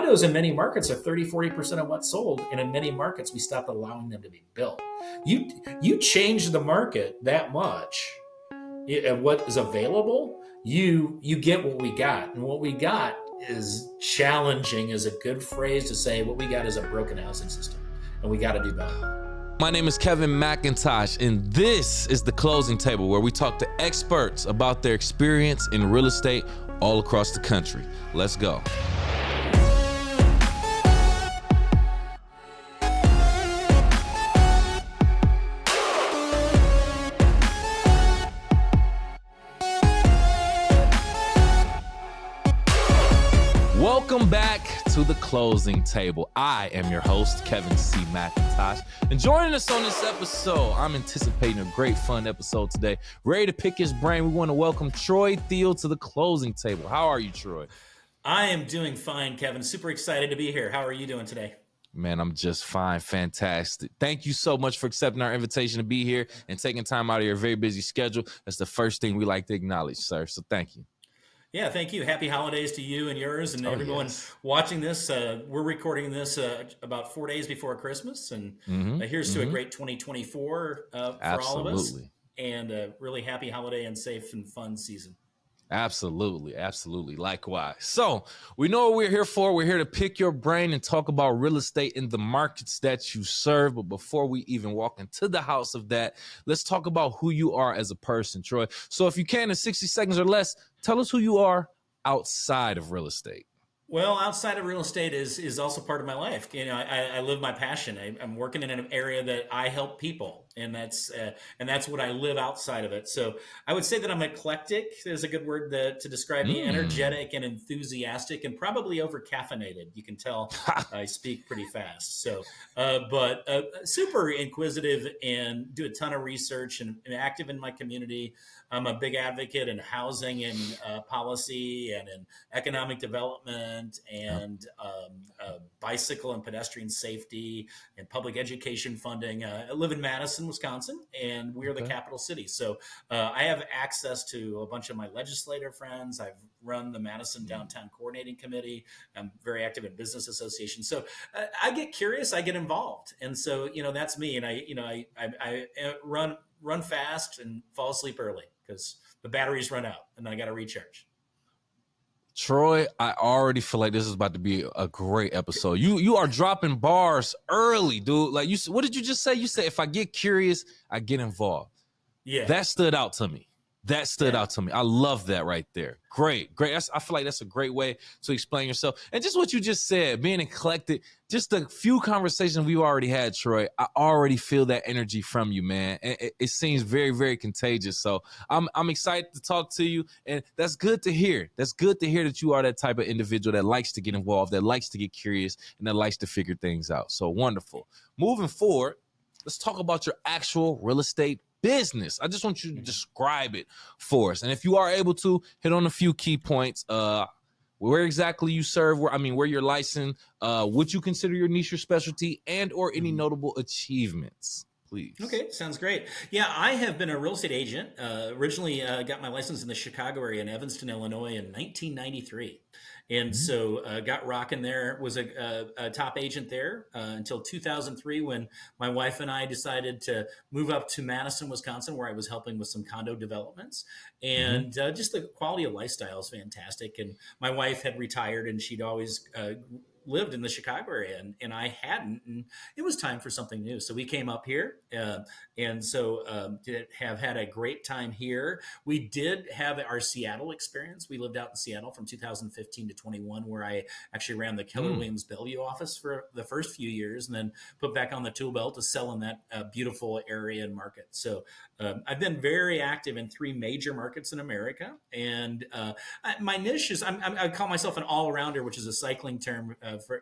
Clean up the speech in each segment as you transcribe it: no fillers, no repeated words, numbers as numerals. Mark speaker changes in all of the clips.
Speaker 1: condos in many markets are 30-40% of what's sold, and in many markets we stopped allowing them to be built. You change the market that much, what is available, you get what we got, and what we got is challenging is a good phrase to say. What we got is a broken housing system, and we got to do better.
Speaker 2: My name is Kevin McIntosh, and this is The Closing Table, where we talk to experts about their experience in real estate all across the country. Let's go. Welcome back to The Closing Table. I am your host, Kevin C. McIntosh. And joining us on this episode, I'm anticipating a great fun episode today. Ready to pick his brain. We want to welcome Troy Thiel to The Closing Table. How are you, Troy?
Speaker 1: I am doing fine, Kevin. Super excited to be here. How are you doing today?
Speaker 2: Man, I'm just fine. Fantastic. Thank you so much for accepting our invitation to be here and taking time out of your very busy schedule. That's the first thing we like to acknowledge, sir. So thank you.
Speaker 1: Yeah, thank you. Happy holidays to you and yours and everyone watching this. We're recording this about 4 days before Christmas, and here's to a great 2024 for all of us. And a really happy holiday and safe and fun season.
Speaker 2: Absolutely. Likewise. So we know what we're here for. We're here to pick your brain and talk about real estate in the markets that you serve. But before we even walk into the house of that, let's talk about who you are as a person, Troy. So if you can, in 60 seconds or less, tell us who you are outside of real estate.
Speaker 1: Well, outside of real estate is also part of my life. You know, I live my passion. I'm working in an area that I help people, and that's what I live outside of it. So I would say that I'm eclectic. There's a good word to describe me: energetic and enthusiastic, and probably over caffeinated. You can tell I speak pretty fast. So, but super inquisitive and do a ton of research and active in my community. I'm a big advocate in housing and policy and in economic development and bicycle and pedestrian safety and public education funding. I live in Madison, Wisconsin, and we're the capital city. So I have access to a bunch of my legislative friends. I've run the Madison Downtown Coordinating Committee. I'm very active in business associations. So I get curious, I get involved. And so, that's me. And I run fast and fall asleep early because the batteries run out and I got to recharge.
Speaker 2: Troy, I already feel like this is about to be a great episode. You are dropping bars early, dude. Like what did you just say? You said, if I get curious, I get involved.
Speaker 1: Yeah.
Speaker 2: That stood out to me. I love that right there. Great. I feel like that's a great way to explain yourself. And just what you just said, being eclectic, just a few conversations we've already had, Troy, I already feel that energy from you, man. And it seems very, very contagious. So I'm excited to talk to you. And that's good to hear. That's good to hear that you are that type of individual that likes to get involved, that likes to get curious, and that likes to figure things out. So wonderful. Moving forward, let's talk about your actual real estate business. I just want you to describe it for us. And if you are able to, hit on a few key points. Where exactly you serve, where you're licensed, what you consider your niche or specialty, and or any notable achievements, please.
Speaker 1: Okay, sounds great. Yeah, I have been a real estate agent. Originally got my license in the Chicago area in Evanston, Illinois in 1993. And so got rocking there, was a top agent there until 2003 when my wife and I decided to move up to Madison, Wisconsin, where I was helping with some condo developments. And just the quality of lifestyle is fantastic. And my wife had retired and she'd always lived in the Chicago area and I hadn't, and it was time for something new. So we came up here and so have had a great time here. We did have our Seattle experience. We lived out in Seattle from 2015 to 21, where I actually ran the Keller Williams Bellevue office for the first few years and then put back on the tool belt to sell in that beautiful area and market. So I've been very active in 3 major markets in America. And my niche is, I call myself an all-arounder, which is a cycling term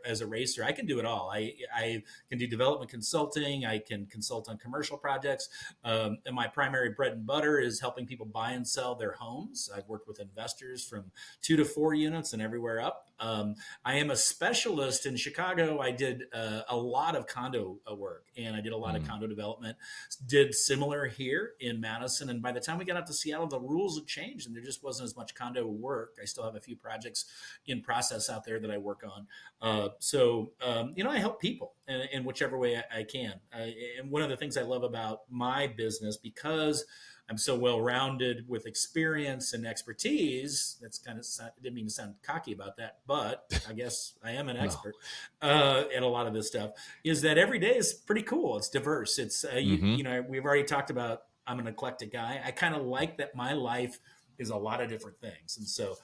Speaker 1: as a racer. I can do it all. I can do development consulting. I can consult on commercial projects. And my primary bread and butter is helping people buy and sell their homes. I've worked with investors from 2 to 4 units and everywhere up. I am a specialist in Chicago. I did a lot of condo work, and I did a lot of
Speaker 2: Mm.
Speaker 1: condo development. Did similar here in Madison, and by the time we got out to Seattle, the rules had changed, and there just wasn't as much condo work. I still have a few projects in process out there that I work on. I help people in whichever way I can. And one of the things I love about my business, because I'm so well rounded with experience and expertise. That's kind of, I didn't mean to sound cocky about that, but I guess I am an
Speaker 2: No.
Speaker 1: expert at a lot of this stuff. Is that every day is pretty cool. It's diverse. It's
Speaker 2: Mm-hmm.
Speaker 1: we've already talked about. I'm an eclectic guy. I kind of like that my life is a lot of different things, and so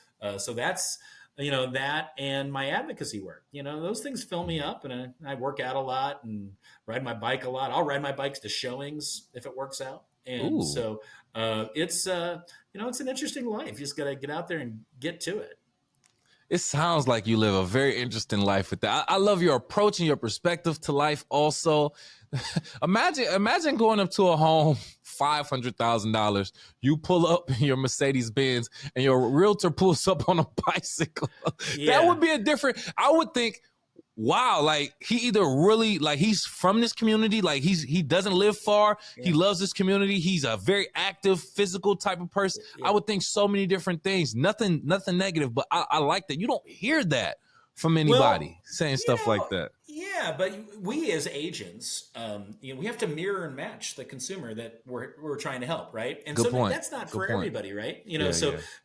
Speaker 1: that's that and my advocacy work. Those things fill me up, and I work out a lot and ride my bike a lot. I'll ride my bikes to showings if it works out. And
Speaker 2: Ooh.
Speaker 1: so it's it's an interesting life. You just got to get out there and get to it.
Speaker 2: It sounds like you live a very interesting life with that. I love your approach and your perspective to life also. Imagine going up to a home, $500,000. You pull up in your Mercedes Benz and your realtor pulls up on a bicycle. That would be a different, I would think, wow, like he either really, like he's from this community, like he doesn't live far, he loves this community, he's a very active physical type of person. I would think so many different things. Nothing negative, but I like that you don't hear that from anybody saying stuff like that.
Speaker 1: Yeah, but we as agents, we have to mirror and match the consumer that we're trying to help, right? And
Speaker 2: Good point.
Speaker 1: That's not
Speaker 2: Good
Speaker 1: for
Speaker 2: point.
Speaker 1: everybody, right?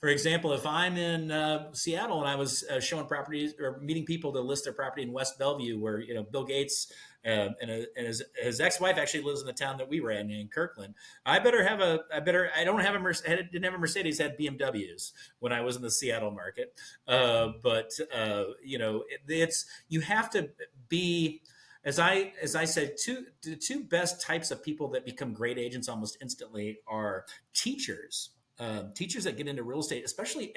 Speaker 1: For example, if I'm in Seattle and I was showing properties or meeting people to list their property in West Bellevue, where Bill Gates and his ex-wife actually lives in the town that we ran in Kirkland. I didn't have a Mercedes, I had BMWs when I was in the Seattle market. It's you have to be, as I said, the two best types of people that become great agents almost instantly are teachers. Teachers that get into real estate, especially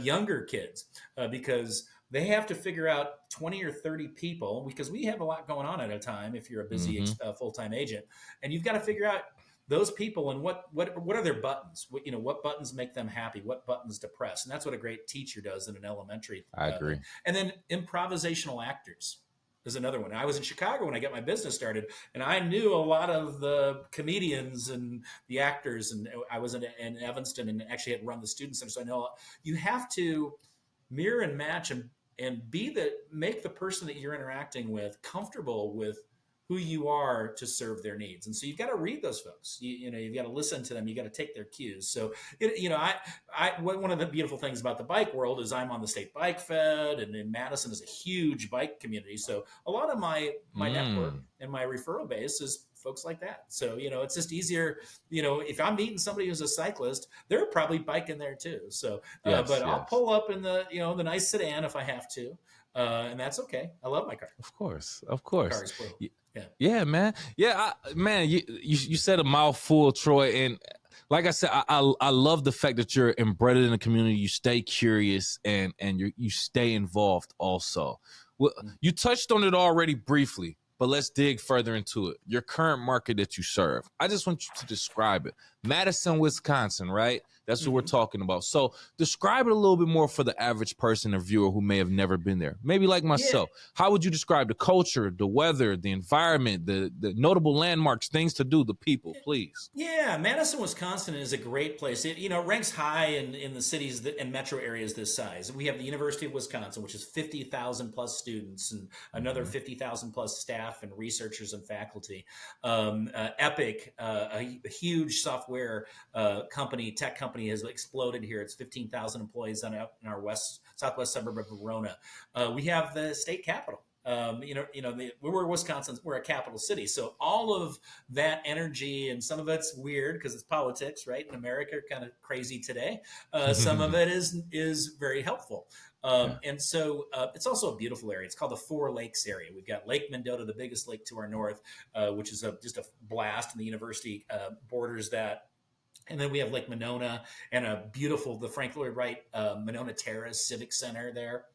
Speaker 1: younger kids, because they have to figure out 20 or 30 people, because we have a lot going on at a time if you're a busy full-time agent, and you've got to figure out those people and what are their buttons, what buttons make them happy, what buttons depress. And that's what a great teacher does in an elementary.
Speaker 2: I agree.
Speaker 1: And then improvisational actors is another one. I was in Chicago when I got my business started, and I knew a lot of the comedians and the actors, and I was in Evanston and actually had run the student center. So I know you have to mirror and match and make the person that you're interacting with comfortable with who you are to serve their needs. And so you've got to read those folks. You've got to listen to them. You got to take their cues. So, one of the beautiful things about the bike world is I'm on the state bike fed, and in Madison is a huge bike community. So a lot of my network and my referral base is folks like that. So, it's just easier, if I'm meeting somebody who's a cyclist, they're probably biking there too. So, I'll pull up in the nice sedan if I have to. And that's okay. I love my car.
Speaker 2: Of course. Car
Speaker 1: is cool.
Speaker 2: Yeah, man. Yeah, man. You said a mouthful, Troy, and like I said, I love the fact that you're embedded in the community. You stay curious and you stay involved. Also, well, you touched on it already briefly, but let's dig further into it. Your current market that you serve. I just want you to describe it. Madison, Wisconsin, right? That's what we're talking about. So describe it a little bit more for the average person or viewer who may have never been there. Maybe like myself. Yeah. How would you describe the culture, the weather, the environment, the notable landmarks, things to do, the people, please?
Speaker 1: Yeah, Madison, Wisconsin is a great place. It ranks high in the cities and metro areas this size. We have the University of Wisconsin, which is 50,000 plus students and another 50,000 plus staff and researchers and faculty. Epic, a huge software tech company has exploded here. It's 15,000 employees in our southwest suburb of Verona. We have the state capital. We're Wisconsin. We're a capital city, so all of that energy, and some of it's weird because it's politics, right? In America, kind of crazy today. Some of it is very helpful. And so it's also a beautiful area. It's called the Four Lakes area. We've got Lake Mendota, the biggest lake to our north, which is just a blast, and the university borders that. And then we have Lake Monona and the Frank Lloyd Wright Monona Terrace Civic Center there.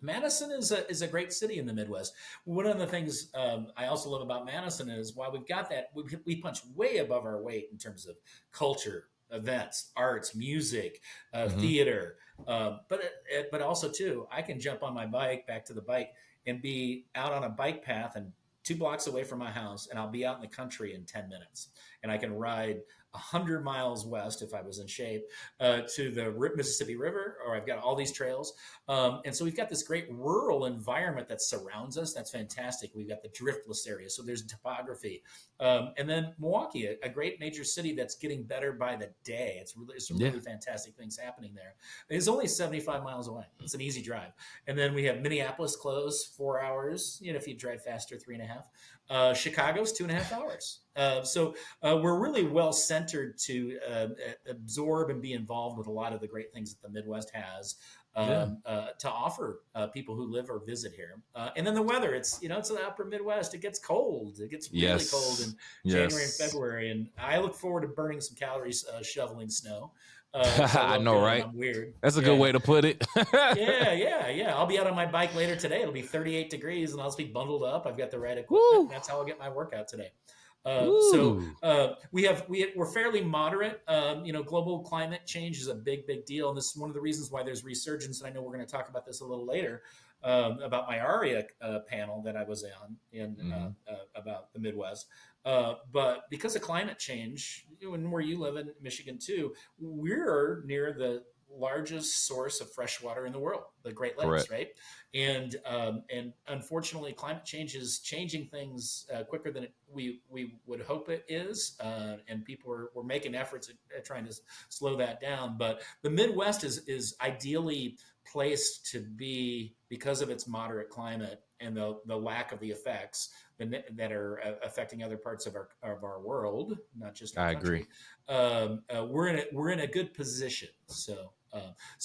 Speaker 1: Madison is a great city in the Midwest. One of the things I also love about Madison is while we've got that, we punch way above our weight in terms of culture, events, arts, music,
Speaker 2: Hmm.
Speaker 1: theater. But also too, I can jump on my bike back to the bike and be out on a bike path and 2 blocks away from my house, and I'll be out in the country in 10 minutes. And I can ride 100 miles west if I was in shape to the Mississippi River, or I've got all these trails. And so we've got this great rural environment that surrounds us. That's fantastic. We've got the driftless area, so there's topography. And then Milwaukee, a great major city that's getting better by the day. It's some
Speaker 2: Yeah.
Speaker 1: really fantastic things happening there. It's only 75 miles away. It's an easy drive. And then we have Minneapolis close 4 hours. If you drive faster, 3.5. Chicago's 2.5 hours. We're really well centered to absorb and be involved with a lot of the great things that the Midwest has
Speaker 2: Yeah.
Speaker 1: to offer people who live or visit here. And then the weather, it's the upper Midwest. It gets cold. It gets really cold
Speaker 2: Yes.
Speaker 1: in January and
Speaker 2: Yes.
Speaker 1: February. And I look forward to burning some calories shoveling snow because I
Speaker 2: I
Speaker 1: love
Speaker 2: know,
Speaker 1: doing it.
Speaker 2: right?
Speaker 1: I'm weird.
Speaker 2: That's a good
Speaker 1: Yeah.
Speaker 2: way to put it.
Speaker 1: Yeah. I'll be out on my bike later today. It'll be 38 degrees and I'll just be bundled up. I've got the right equipment.
Speaker 2: Woo.
Speaker 1: And that's how I'll get my workout today.
Speaker 2: Woo.
Speaker 1: We're fairly moderate. Global climate change is a big deal, and this is one of the reasons why there's resurgence. And I know we're going to talk about this a little later about my AREAA panel that I was on in
Speaker 2: Hmm.
Speaker 1: about the Midwest. But because of climate change, and where you live in Michigan too, we're near the largest source of fresh water in the world, the Great Lakes,
Speaker 2: Correct.
Speaker 1: right? And unfortunately, climate change is changing things quicker than we would hope it is, and people are making efforts at trying to slow that down. But the Midwest is ideally placed to be because of its moderate climate and the lack of the effects that are affecting other parts of our world, not just our
Speaker 2: I agree.
Speaker 1: country. We're in a good position. So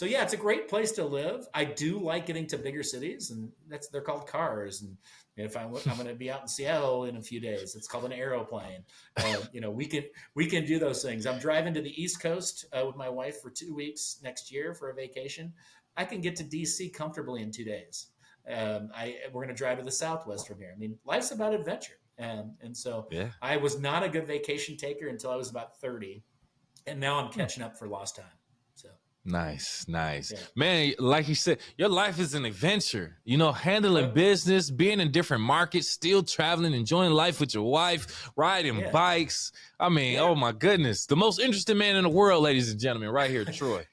Speaker 1: yeah, it's a great place to live. I do like getting to bigger cities, and they're called cars. And if I'm going to be out in Seattle in a few days, it's called an aeroplane. We can do those things. I'm driving to the East Coast with my wife for 2 weeks next year for a vacation. I can get to DC comfortably in 2 days. We're going to drive to the Southwest from here. I mean, life's about adventure, and so
Speaker 2: Yeah.
Speaker 1: I was not a good vacation taker until I was about 30, and now I'm
Speaker 2: Hmm.
Speaker 1: catching up for lost time. So
Speaker 2: Nice, nice.
Speaker 1: yeah.
Speaker 2: Man, like you said, your life is an adventure. Handling
Speaker 1: Uh,
Speaker 2: business, being in different markets, still traveling, enjoying life with your wife, riding
Speaker 1: yeah.
Speaker 2: bikes. I mean,
Speaker 1: Yeah.
Speaker 2: oh my goodness. The most interesting man in the world, ladies and gentlemen, right here, Troy.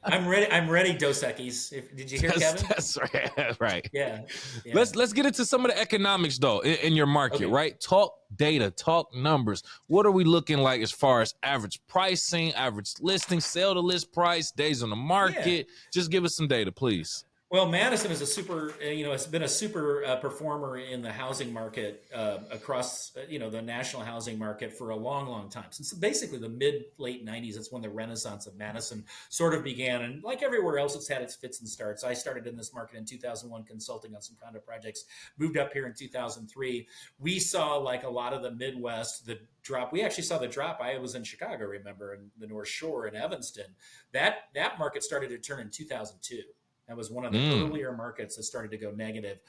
Speaker 1: I'm ready. I'm ready, Dos Equis. Did you hear
Speaker 2: That's
Speaker 1: Kevin?
Speaker 2: that's right. Right.
Speaker 1: Yeah. Yeah.
Speaker 2: Let's get into some of the economics though in your market,
Speaker 1: Okay.
Speaker 2: right? Talk data, talk numbers. What are we looking like as far as average pricing, average listing, sale to list price, days on the
Speaker 1: Yeah.
Speaker 2: market? Just give us some data, please.
Speaker 1: Well, Madison is it's been a super performer in the housing market across, the national housing market for a long time. Since basically the late 90s, that's when the renaissance of Madison sort of began. And like everywhere else, it's had its fits and starts. I started in this market in 2001, consulting on some condo projects, moved up here in 2003. We saw, like a lot of the Midwest, the drop. We actually saw the drop. I was in Chicago, remember, in the North Shore in Evanston. That market started to turn in 2002. That was one of the
Speaker 2: Mm,
Speaker 1: earlier markets that started to go negative.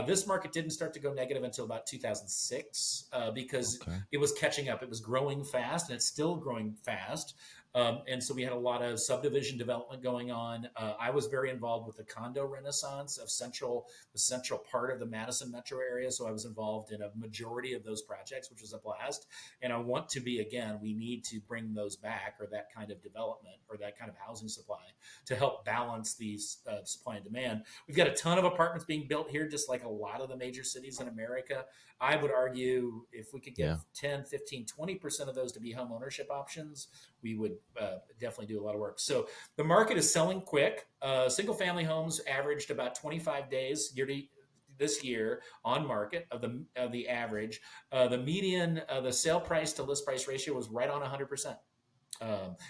Speaker 1: This market didn't start to go negative until about 2006 because
Speaker 2: okay.
Speaker 1: it was catching up. It was growing fast, and it's still growing fast. And so we had a lot of subdivision development going on. I was very involved with the condo renaissance of the central part of the Madison metro area. So I was involved in a majority of those projects, which was a blast. And I want to be again. We need to bring those back, or that kind of development, or that kind of housing supply, to help balance these supply and demand. We've got a ton of apartments being built here, just like a lot of the major cities in America. I would argue if we could get
Speaker 2: Yeah.
Speaker 1: 10, 15, 20% of those to be home ownership options, we would definitely do a lot of work. So the market is selling quick. Single family homes averaged about 25 days this year on market of the average. The median, the sale price to list price ratio was right on 100%.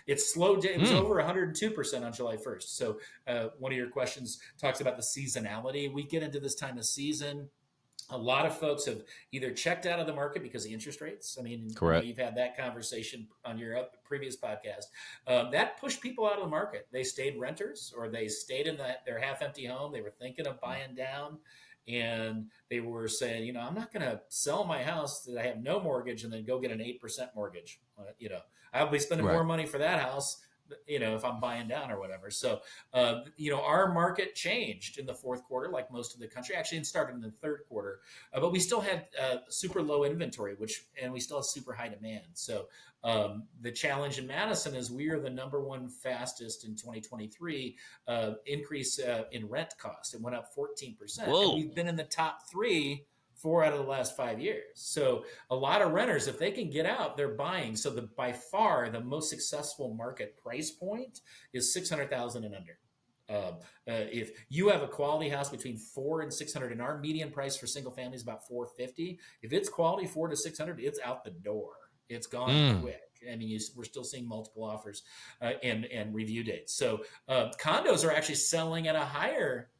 Speaker 1: It slowed down. It was
Speaker 2: Mm,
Speaker 1: over 102% on July 1st. So one of your questions talks about the seasonality. We get into this time of season. A lot of folks have either checked out of the market because of interest rates. I mean, I know
Speaker 2: correct.
Speaker 1: you've had that conversation on your previous podcast. That pushed people out of the market. They stayed renters, or they stayed in their half-empty home. They were thinking of buying down, and they were saying, I'm not going to sell my house that I have no mortgage and then go get an 8% mortgage. I'll be spending
Speaker 2: Right.
Speaker 1: more money for that house, if I'm buying down or whatever. So, our market changed in the fourth quarter, like most of the country. Actually, it started in the third quarter, but we still had super low inventory, and we still have super high demand. So, the challenge in Madison is we are the number one fastest in 2023 increase in rent cost. It went up 14%.
Speaker 2: Whoa.
Speaker 1: And we've been in the top 3 4 out of the last 5 years. So a lot of renters, if they can get out, they're buying. So by far the most successful market price point is 600,000 and under. If you have a quality house between 4 and 600, and our median price for single family is about 450. If it's quality 4 to 600, it's out the door. It's gone quick. I mean, we're still seeing multiple offers and review dates. So condos are actually selling at a higher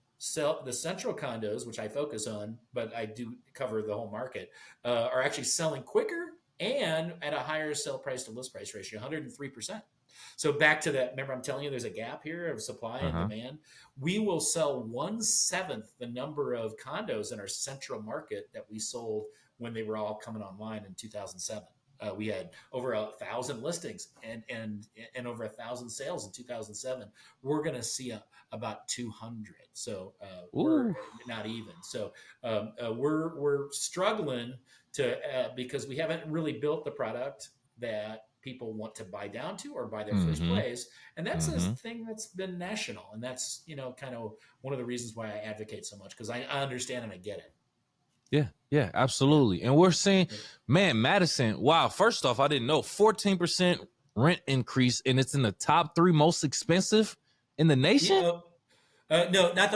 Speaker 1: the central condos, which I focus on, but I do cover the whole market, are actually selling quicker and at a higher sell price to list price ratio, 103%. So back to that, remember I'm telling you there's a gap here of supply and demand. We will sell 1/7 the number of condos in our central market that we sold when they were all coming online in 2007. We had over 1,000 listings and over 1,000 sales in 2007. We're going to see about 200. So we're not even. So we're struggling because we haven't really built the product that people want to buy down to or buy their first place. And that's a thing that's been national. And that's, kind of one of the reasons why I advocate so much, because I understand and I get it.
Speaker 2: Yeah, absolutely. And we're seeing, man, Madison, wow, first off, I didn't know 14% rent increase, and it's in the top 3 most expensive in the nation?
Speaker 1: No, not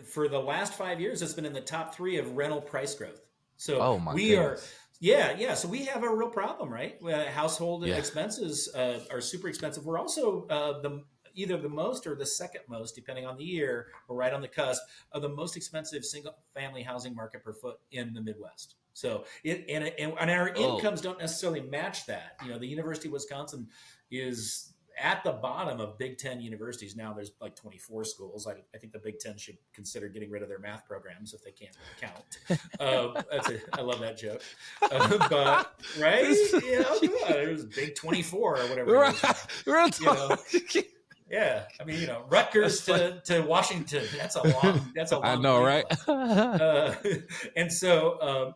Speaker 1: for the last 5 years, it's been in the top 3 of rental price growth. So so we have a real problem, right? Household expenses are super expensive. We're also either the most or the second most, depending on the year, or right on the cusp of the most expensive single family housing market per foot in the Midwest. So and our incomes don't necessarily match that. The University of Wisconsin is at the bottom of Big Ten universities. Now there's like 24 schools. I think the Big Ten should consider getting rid of their math programs if they can't count. I love that joke. But right, come on, it was Big 24 or whatever. Yeah, I mean, Rutgers to Washington. That's a long.
Speaker 2: I know, right?
Speaker 1: And so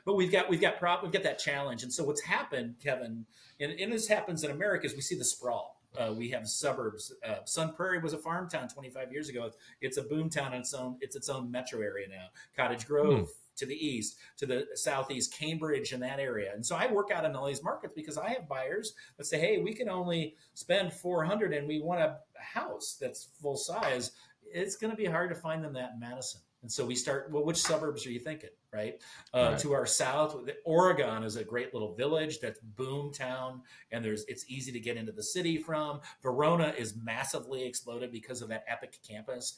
Speaker 1: but we've got that challenge. And so what's happened, Kevin, and this happens in America, is we see the sprawl. We have suburbs. Sun Prairie was a farm town 25 years ago. It's a boom town on its own metro area now. Cottage Grove to the east, to the southeast, Cambridge in that area. And so I work out in all these markets because I have buyers that say, hey, we can only spend $400 and we want a house that's full size. It's going to be hard to find them that in Madison. And so we start, which suburbs are you thinking, right? To our south, Oregon is a great little village that's boom town, and it's easy to get into the city from. Verona is massively exploded because of that epic campus.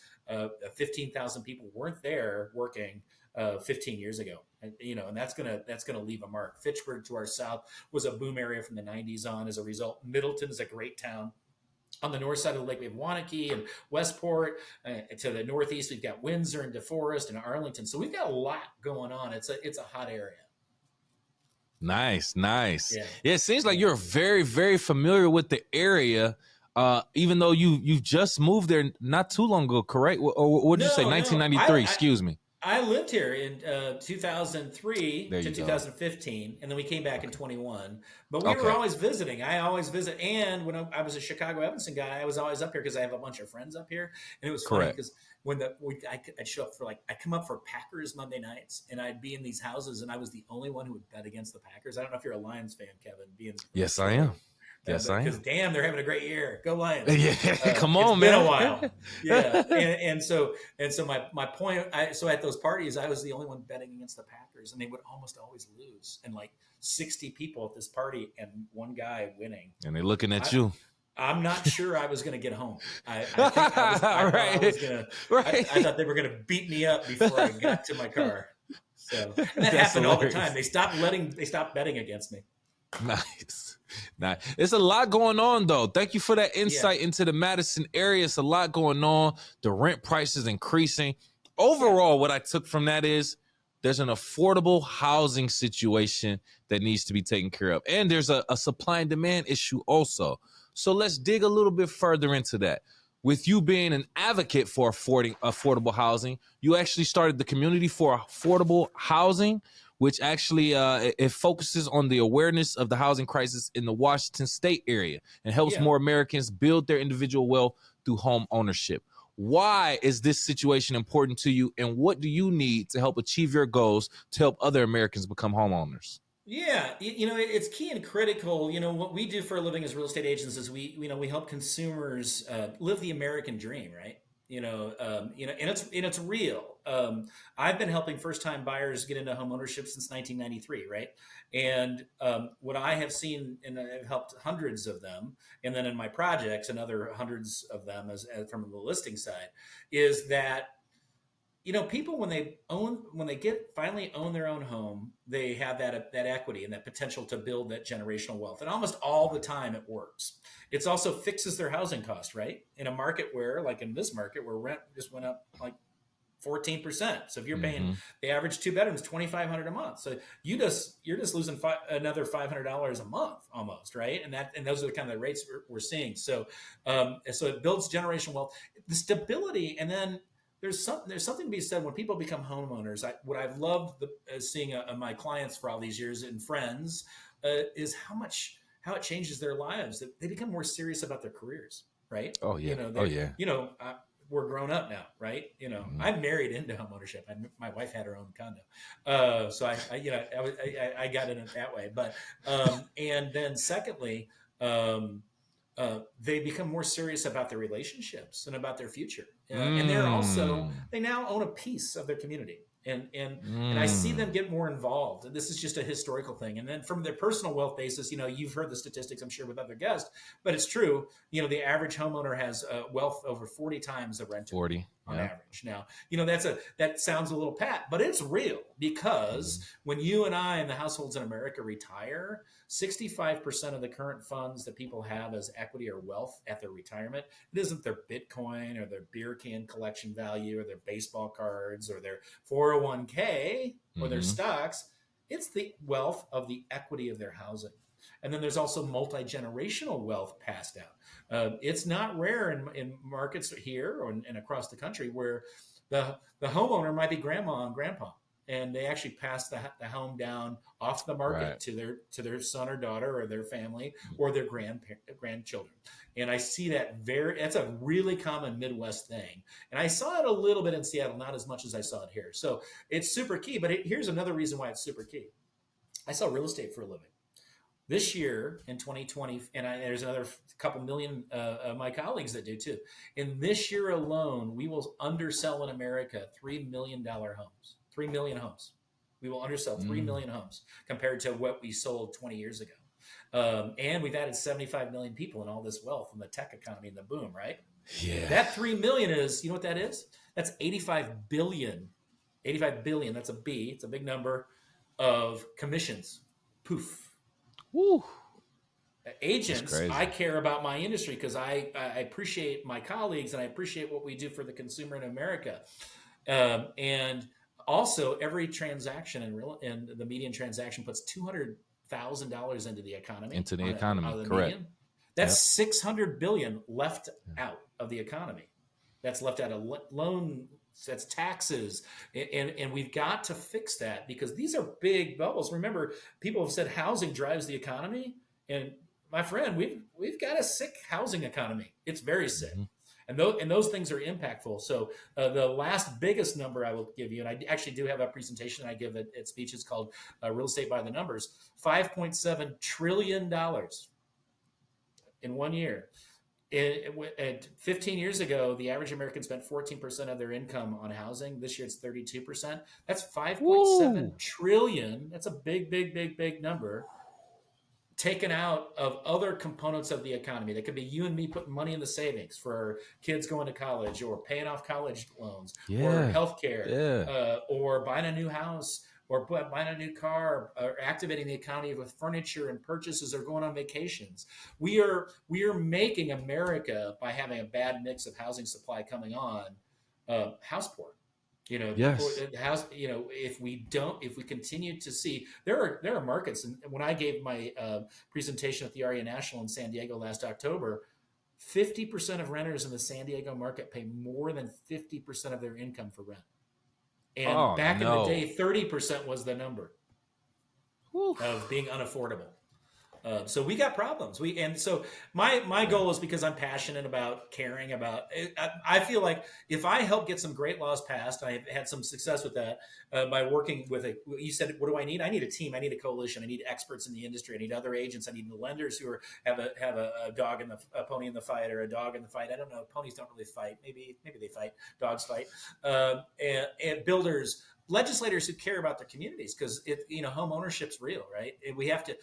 Speaker 1: 15,000 people weren't there working 15 years ago, and that's gonna leave a mark. Fitchburg to our south was a boom area from the 90s on. As a result, Middleton is a great town. On the north side of the lake, we have Waunakee and Westport. To the northeast, we've got Windsor and DeForest and Arlington. So we've got a lot going on. It's a hot area.
Speaker 2: Nice. Yeah, it seems like you're very, very familiar with the area, even though you've just moved there not too long ago, correct? Or what did you say, 1993? Excuse me.
Speaker 1: I lived here in 2003 to 2015, and then we came back in 21. But we were always visiting. I always visit. And when I was a Chicago Evanston guy, I was always up here because I have a bunch of friends up here. And it was funny because when I'd show up I'd come up for Packers Monday nights, and I'd be in these houses, and I was the only one who would bet against the Packers. I don't know if you're a Lions fan, Kevin.
Speaker 2: Yes, I am. Yes, I am.
Speaker 1: Because damn, they're having a great year. Go Lions!
Speaker 2: Come on,
Speaker 1: man.
Speaker 2: It's
Speaker 1: been a while. Yeah, and so my point. So at those parties, I was the only one betting against the Packers, and they would almost always lose. And like 60 people at this party, and one guy winning.
Speaker 2: And they're looking at you.
Speaker 1: I'm not sure I was going to get home. I thought they were going to beat me up before I got to my car. So that happened all the time. They stopped betting against me.
Speaker 2: Nice. It's a lot going on, though. Thank you for that insight into the Madison area. It's a lot going on. The rent price is increasing. overall, what I took from that is there's an affordable housing situation that needs to be taken care of. And there's a supply and demand issue also. So let's dig a little bit further into that. With you being an advocate for affordable housing, you actually started the Community for Affordable Housing, which actually it focuses on the awareness of the housing crisis in the Washington state area and helps
Speaker 1: Yeah.
Speaker 2: more Americans build their individual wealth through home ownership. Why is this situation important to you, and what do you need to help achieve your goals to help other Americans become homeowners?
Speaker 1: Yeah, it's key and critical. What we do for a living as real estate agents is we help consumers live the American dream, right? And it's real. I've been helping first time buyers get into home ownership since 1993, right? And what I have seen, and I've helped hundreds of them, and then in my projects, another hundreds of them as from the listing side, is that people when they finally own their own home, they have that equity and that potential to build that generational wealth. And almost all the time it works. It's also fixes their housing cost, right? In a market where, like in this market, where rent just went up like 14%. So if you're paying the average two bedrooms $2,500 a month, so you're just losing another $500 a month almost, right? And those are the kind of the rates we're seeing. So so it builds generational wealth, the stability, and then there's something to be said when people become homeowners. What I've loved seeing my clients for all these years and friends is how it changes their lives. That they become more serious about their careers, right?
Speaker 2: Oh yeah.
Speaker 1: We're grown up now, right? I'm married into homeownership. My wife had her own condo, so I got in it that way. But and then secondly, they become more serious about their relationships and about their future. And they now own a piece of their community. And I see them get more involved. And this is just a historical thing. And then from their personal wealth basis, you've heard the statistics, I'm sure, with other guests, but it's true. The average homeowner has wealth over 40 times the renter.
Speaker 2: 40
Speaker 1: on average. Now, that sounds a little pat, but it's real because when you and I and the households in America retire, 65% of the current funds that people have as equity or wealth at their retirement, it isn't their Bitcoin or their beer can collection value or their baseball cards or their 401k or their stocks. It's the wealth of the equity of their housing. And then there's also multi-generational wealth passed out. It's not rare in markets here and across the country where the homeowner might be grandma and grandpa, and they actually pass the home down off the market to their son or daughter or their family or their grandchildren. And I see that's a really common Midwest thing. And I saw it a little bit in Seattle, not as much as I saw it here. So it's super key. But here's another reason why it's super key. I sell real estate for a living. This year in 2020, and there's another couple million of my colleagues that do too. In this year alone, we will undersell in America $3 million homes. 3 million homes. We will undersell 3 million homes compared to what we sold 20 years ago. And we've added 75 million people and all this wealth from the tech economy and the boom, right?
Speaker 2: Yeah.
Speaker 1: That 3 million is, you know what that is? That's 85 billion. 85 billion, that's a B, it's a big number of commissions. Poof.
Speaker 2: Woo.
Speaker 1: Agents, I care about my industry because I appreciate my colleagues and I appreciate what we do for the consumer in America. And also, every transaction in the median transaction puts $200,000 into the economy.
Speaker 2: Correct.
Speaker 1: Median. That's $600 billion left out of the economy. That's left out of loan. That's taxes, and we've got to fix that because these are big bubbles. Remember, people have said housing drives the economy, and my friend, we've got a sick housing economy. It's very sick, and those things are impactful. So the last biggest number I will give you, and I actually do have a presentation I give at speeches called "Real Estate by the Numbers." $5.7 trillion in 1 year. 15 years ago, the average American spent 14% of their income on housing. This year, it's 32%. That's 5.7 trillion. That's a big number taken out of other components of the economy. That could be you and me putting money in the savings for kids going to college or paying off college loans or healthcare or buying a new house or buying a new car, or activating the economy with furniture and purchases, or going on vacations. We are making America, by having a bad mix of housing supply coming on, house poor. People,
Speaker 2: Yes.
Speaker 1: the house, if we continue to see, there are markets. And when I gave my presentation at the AREAA National in San Diego last October, 50% of renters in the San Diego market pay more than 50% of their income for rent. And
Speaker 2: Oh
Speaker 1: back in the day,
Speaker 2: no.
Speaker 1: 30% was the number
Speaker 2: Whew.
Speaker 1: of being unaffordable. So we got problems. So my goal is, because I'm passionate about caring about it, I feel like if I help get some great laws passed, I've had some success with that by working with you said, what do I need? I need a team. I need a coalition. I need experts in the industry. I need other agents. I need the lenders who have a dog in a pony in the fight, or a dog in the fight. I don't know. Ponies don't really fight. Maybe they fight. Dogs fight. And builders, legislators who care about their communities, because home ownership's real, right? We have to.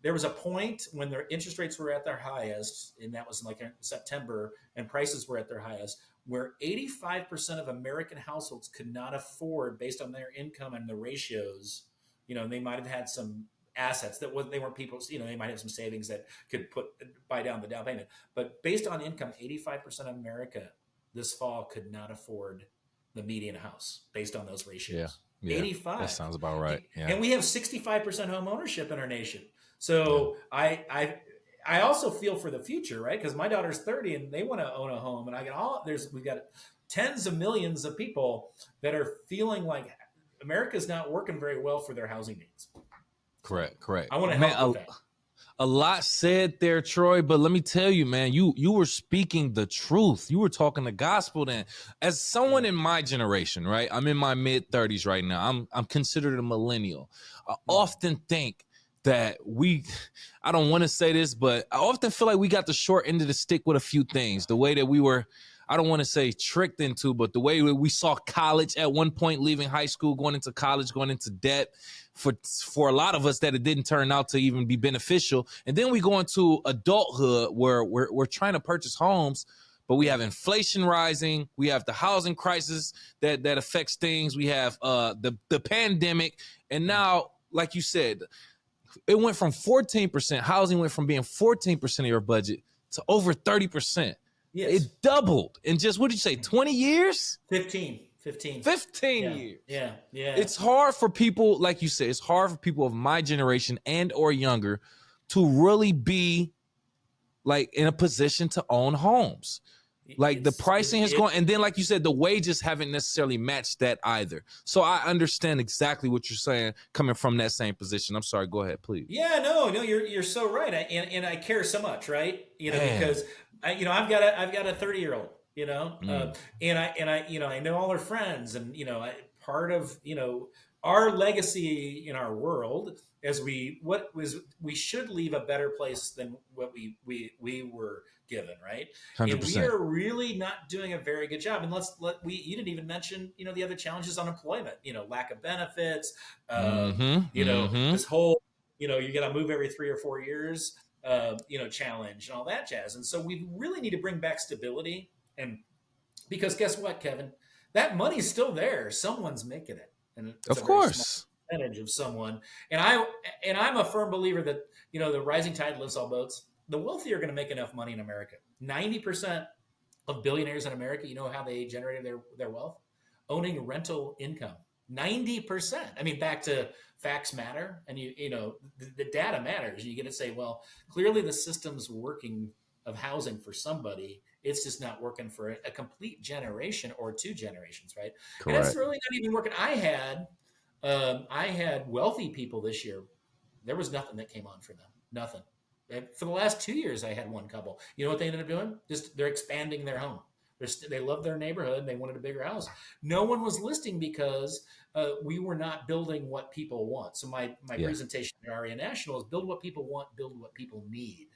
Speaker 1: There was a point when their interest rates were at their highest, and that was like in September, and prices were at their highest, where 85% of American households could not afford, based on their income and the ratios. They might have had some assets they weren't people. They might have some savings that could buy down the down payment, but based on income, 85% of America this fall could not afford the median house based on those ratios.
Speaker 2: Yeah.
Speaker 1: 85.
Speaker 2: That sounds about right. Yeah.
Speaker 1: And we have 65% home ownership in our nation. So I also feel for the future, right? Because my daughter's 30 and they want to own a home, and we've got tens of millions of people that are feeling like America's not working very well for their housing needs.
Speaker 2: Correct.
Speaker 1: I want to help with that.
Speaker 2: A lot said there, Troy, but let me tell you, man, you were speaking the truth. You were talking the gospel then. As someone in my generation, right? I'm in my mid-30s right now. I'm considered a millennial. I often think that I don't want to say this, but I often feel like we got the short end of the stick with a few things. The way that we were, I don't want to say tricked into, but the way we saw college at one point, leaving high school, going into college, going into debt, for a lot of us that it didn't turn out to even be beneficial. And then we go into adulthood where we're trying to purchase homes, but we have inflation rising. We have the housing crisis that affects things. We have the pandemic. And now, like you said, it went from 14%. Housing went from being 14% of your budget to over 30%. Yes. It doubled in just, what did you say, 20 years?
Speaker 1: 15
Speaker 2: years.
Speaker 1: Yeah.
Speaker 2: It's hard for people, like you said, it's hard for people of my generation and or younger to really be like in a position to own homes. Like the pricing has gone, and then like you said, the wages haven't necessarily matched that either. So I understand exactly what you're saying coming from that same position. I'm sorry, go ahead, please.
Speaker 1: Yeah, no, you're so right, and I care so much, right? Because I've got a 30-year-old, and I know all her friends, and part of our legacy in our world as we should leave a better place than what we were given, right?
Speaker 2: 100%.
Speaker 1: And we are really not doing a very good job. And you didn't even mention, the other challenges, unemployment, lack of benefits, this whole, you got to move every 3 or 4 years, challenge and all that jazz. And so we really need to bring back stability. And because guess what, Kevin, that money's still there. Someone's making it. And
Speaker 2: of course,
Speaker 1: percentage of someone. And I'm a firm believer that, the rising tide lifts all boats. The wealthy are going to make enough money in America. 90% of billionaires in America, you know how they generated their wealth? Owning rental income. 90%. I mean, back to facts matter, and the data matters. You get to say, well, clearly the system's working of housing for somebody. It's just not working for a complete generation or 2 generations, right? Correct. And that's really not even working. I had wealthy people this year. There was nothing that came on for them. Nothing. For the last 2 years, I had one couple. You know what they ended up doing? They're expanding their home. They love their neighborhood. And they wanted a bigger house. No one was listing because we were not building what people want. So my presentation at AREAA National is build what people want, build what people need.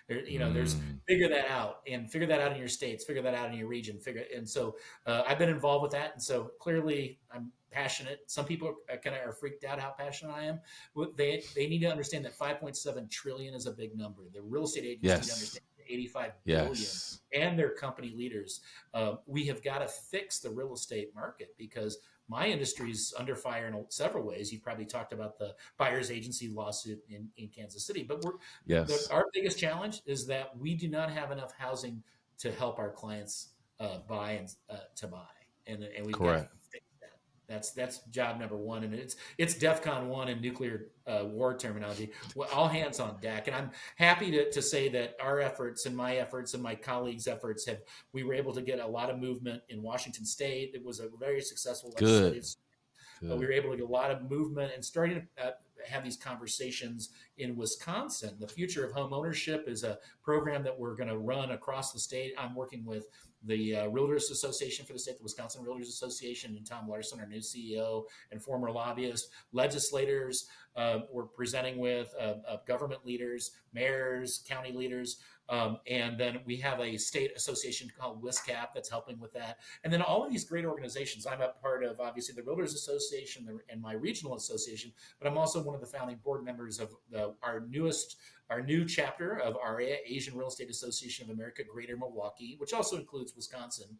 Speaker 1: There's figure that out in your states, figure that out in your region, and so I've been involved with that, and so clearly I'm passionate. Some people are freaked out how passionate I am. They need to understand that 5.7 trillion is a big number. The real estate agents need to understand 85 billion and their company leaders. We have got to fix the real estate market because my industry is under fire in several ways. You've probably talked about the buyer's agency lawsuit in Kansas City, but our biggest challenge is that we do not have enough housing to help our clients buy and to buy, and we've got to fix that. That's job number one, and it's DEFCON 1 in nuclear war terminology. Well, all hands on deck, and I'm happy to say that our efforts and my efforts and my colleagues' efforts we were able to get a lot of movement in Washington State. It was a very successful
Speaker 2: Good.
Speaker 1: legislative. We
Speaker 2: Good.
Speaker 1: were able to get a lot of movement and starting to have these conversations in Wisconsin. The future of home ownership is a program that we're going to run across the state. I'm working with the Realtors Association for the state, the Wisconsin Realtors Association, and Tom Larson, our new CEO and former lobbyist, legislators. We're presenting with government leaders, mayors, county leaders. And then we have a state association called WISCAP that's helping with that. And then all of these great organizations. I'm a part of, obviously, the Realtors Association and my regional association, but I'm also one of the founding board members of our new chapter of AREAA, Asian Real Estate Association of America, Greater Milwaukee, which also includes Wisconsin.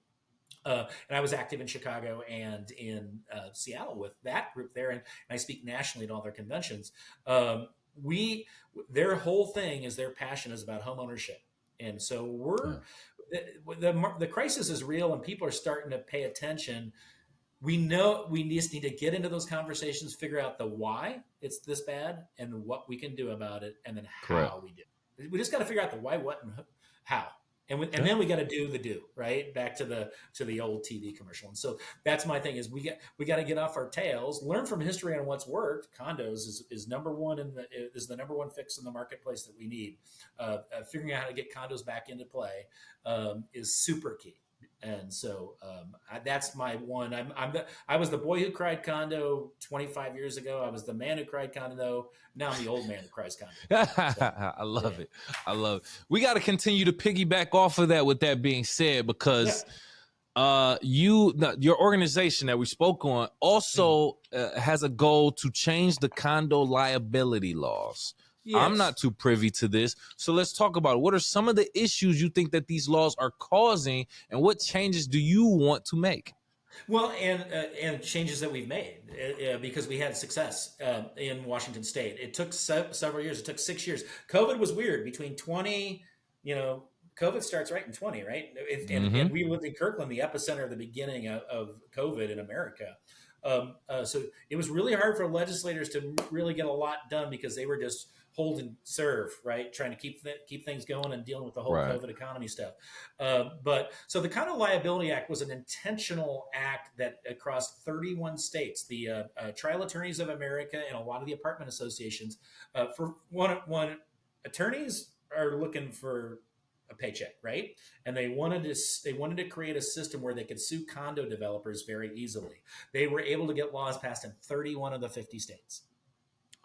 Speaker 1: And I was active in Chicago and in Seattle with that group there, and I speak nationally at all their conventions. Their whole thing is their passion is about home ownership, and so the crisis is real, and people are starting to pay attention. We know we just need to get into those conversations, figure out the why it's this bad, and what we can do about it, and then
Speaker 2: Correct.
Speaker 1: how we do it. We just got to figure out the why, what, and how. And then we got to do the do, right, back to the old TV commercial. And so that's my thing is we got to get off our tails, learn from history on what's worked. Condos is number one is the number one fix in the marketplace that we need. Figuring out how to get condos back into play is super key. And so that's my one. I was the boy who cried condo 25 years ago. I was the man who cried condo. Now I'm the old man who cries condo. So,
Speaker 2: I love it. I love it. We got to continue to piggyback off of that. With that being said, because your organization that we spoke on also has a goal to change the condo liability laws.
Speaker 1: yes.
Speaker 2: I'm not too privy to this, so let's talk about it. What are some of the issues you think that these laws are causing, and what changes do you want to make?
Speaker 1: Well, and changes that we've made because we had success in Washington State. It took several years. It took 6 years. COVID was weird. Between 20, COVID starts right in 20, right? And we lived in Kirkland, the epicenter of the beginning of COVID in America. So it was really hard for legislators to really get a lot done because they were just hold and serve, right? Trying to keep things going and dealing with the whole
Speaker 2: Right.
Speaker 1: COVID economy stuff. But so the Condo Liability Act was an intentional act that across 31 states, the Trial Attorneys of America and a lot of the apartment associations, for one, attorneys are looking for a paycheck, right? And they wanted to create a system where they could sue condo developers very easily. They were able to get laws passed in 31 of the 50 states.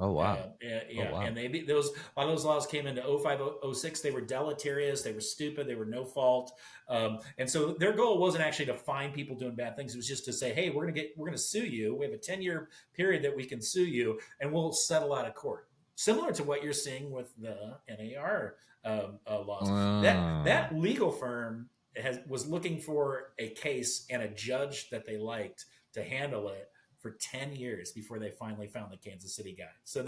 Speaker 2: Oh wow.
Speaker 1: Yeah,
Speaker 2: Oh wow.
Speaker 1: and a lot of those laws came into 05, 06. They were deleterious. They were stupid. They were no fault. And so their goal wasn't actually to find people doing bad things. It was just to say, hey, we're gonna sue you. We have a 10-year period that we can sue you, and we'll settle out of court. Similar to what you're seeing with the NAR laws. That legal firm was looking for a case and a judge that they liked to handle it for 10 years before they finally found the Kansas City guy. So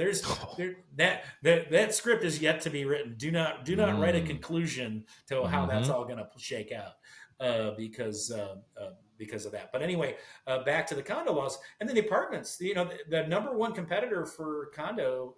Speaker 1: that script is yet to be written. Do not write a conclusion to how that's all going to shake out because of that. But anyway, back to the condo laws and then the apartments. The number one competitor for condo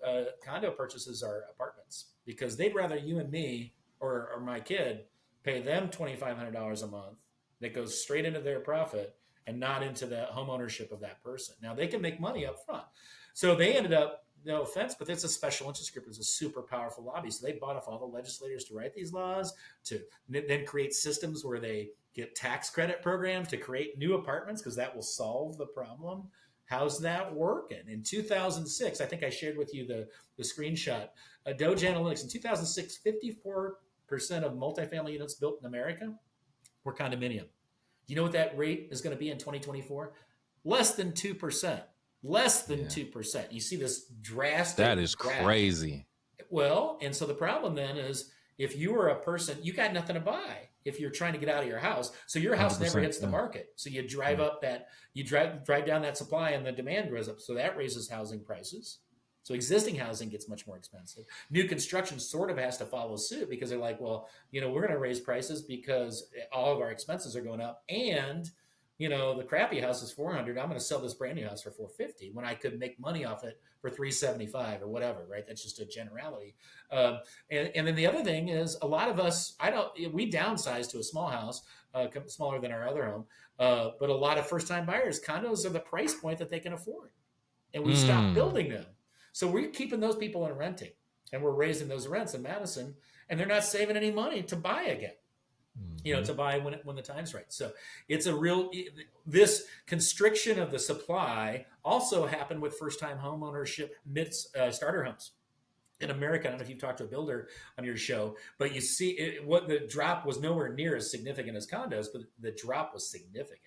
Speaker 1: purchases are apartments because they'd rather you and me or my kid pay them $2,500 a month that goes straight into their profit and not into the home ownership of that person. Now they can make money up front. So they ended up, no offense, but it's a special interest group. It's a super powerful lobby. So they bought off all the legislators to write these laws, to then create systems where they get tax credit programs to create new apartments because that will solve the problem. How's that working? In 2006, I think I shared with you the screenshot. Doge Analytics, in 2006, 54% of multifamily units built in America were condominium. You know what that rate is going to be in 2024? Less than 2%. Less than 2%. You see this drastic.
Speaker 2: That is crazy.
Speaker 1: Well, and so the problem then is if you are a person, you got nothing to buy if you're trying to get out of your house. So your house never hits the market. So you drive up you drive down that supply and the demand goes up. So that raises housing prices. So existing housing gets much more expensive. New construction sort of has to follow suit because they're like, well, we're going to raise prices because all of our expenses are going up and the crappy house is 400. I'm going to sell this brand new house for 450 when I could make money off it for 375 or whatever, right? That's just a generality. And then the other thing is a lot of us, we downsize to a small house, smaller than our other home. But a lot of first time buyers, condos are the price point that they can afford. And we stopped building them. So we're keeping those people in renting, and we're raising those rents in Madison, and they're not saving any money to buy again. To buy when the time's right. So it's this constriction of the supply also happened with first-time home ownership starter homes in America. I don't know if you've talked to a builder on your show, but you see what the drop was nowhere near as significant as condos, but the drop was significant.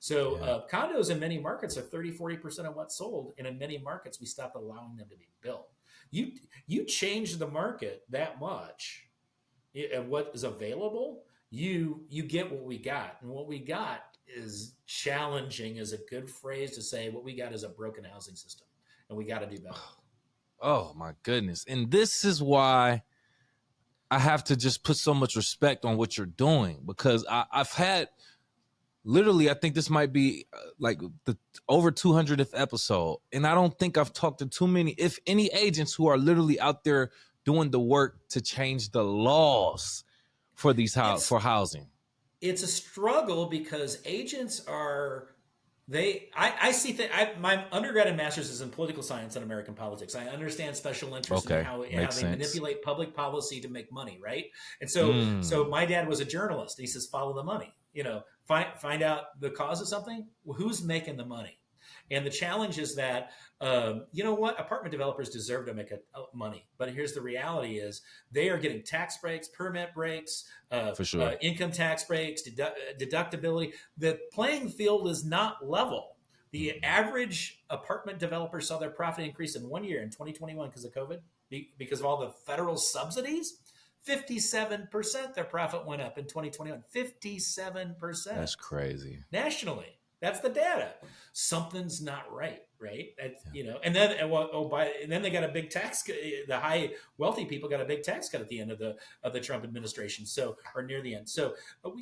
Speaker 1: So condos in many markets are 30-40% of what's sold. And in many markets, we stopped allowing them to be built. You change the market that much of what is available, you get what we got. And what we got is challenging is a good phrase to say. What we got is a broken housing system, and we got to do better.
Speaker 2: Oh my goodness. And this is why I have to just put so much respect on what you're doing, because I've had literally, I think this might be like the over 200th episode. And I don't think I've talked to too many, if any, agents who are literally out there doing the work to change the laws for these for housing. It's
Speaker 1: a struggle because agents are, I see that my undergrad and master's is in political science and American politics. I understand special interests and how they manipulate public policy to make money, right? And so my dad was a journalist. He says, follow the money. Find out the cause of something. Well, who's making the money? And the challenge is that, apartment developers deserve to make money. But here's the reality is they are getting tax breaks, permit breaks,
Speaker 2: for sure,
Speaker 1: income tax breaks, deductibility. The playing field is not level. The average apartment developer saw their profit increase in 1 year in 2021 because of COVID, because of all the federal subsidies. 57% their profit went up in 2021. 57%.
Speaker 2: That's crazy.
Speaker 1: Nationally. That's the data. Something's not right? And then they got a big tax. The high wealthy people got a big tax cut at the end of the Trump administration. Or near the end. So,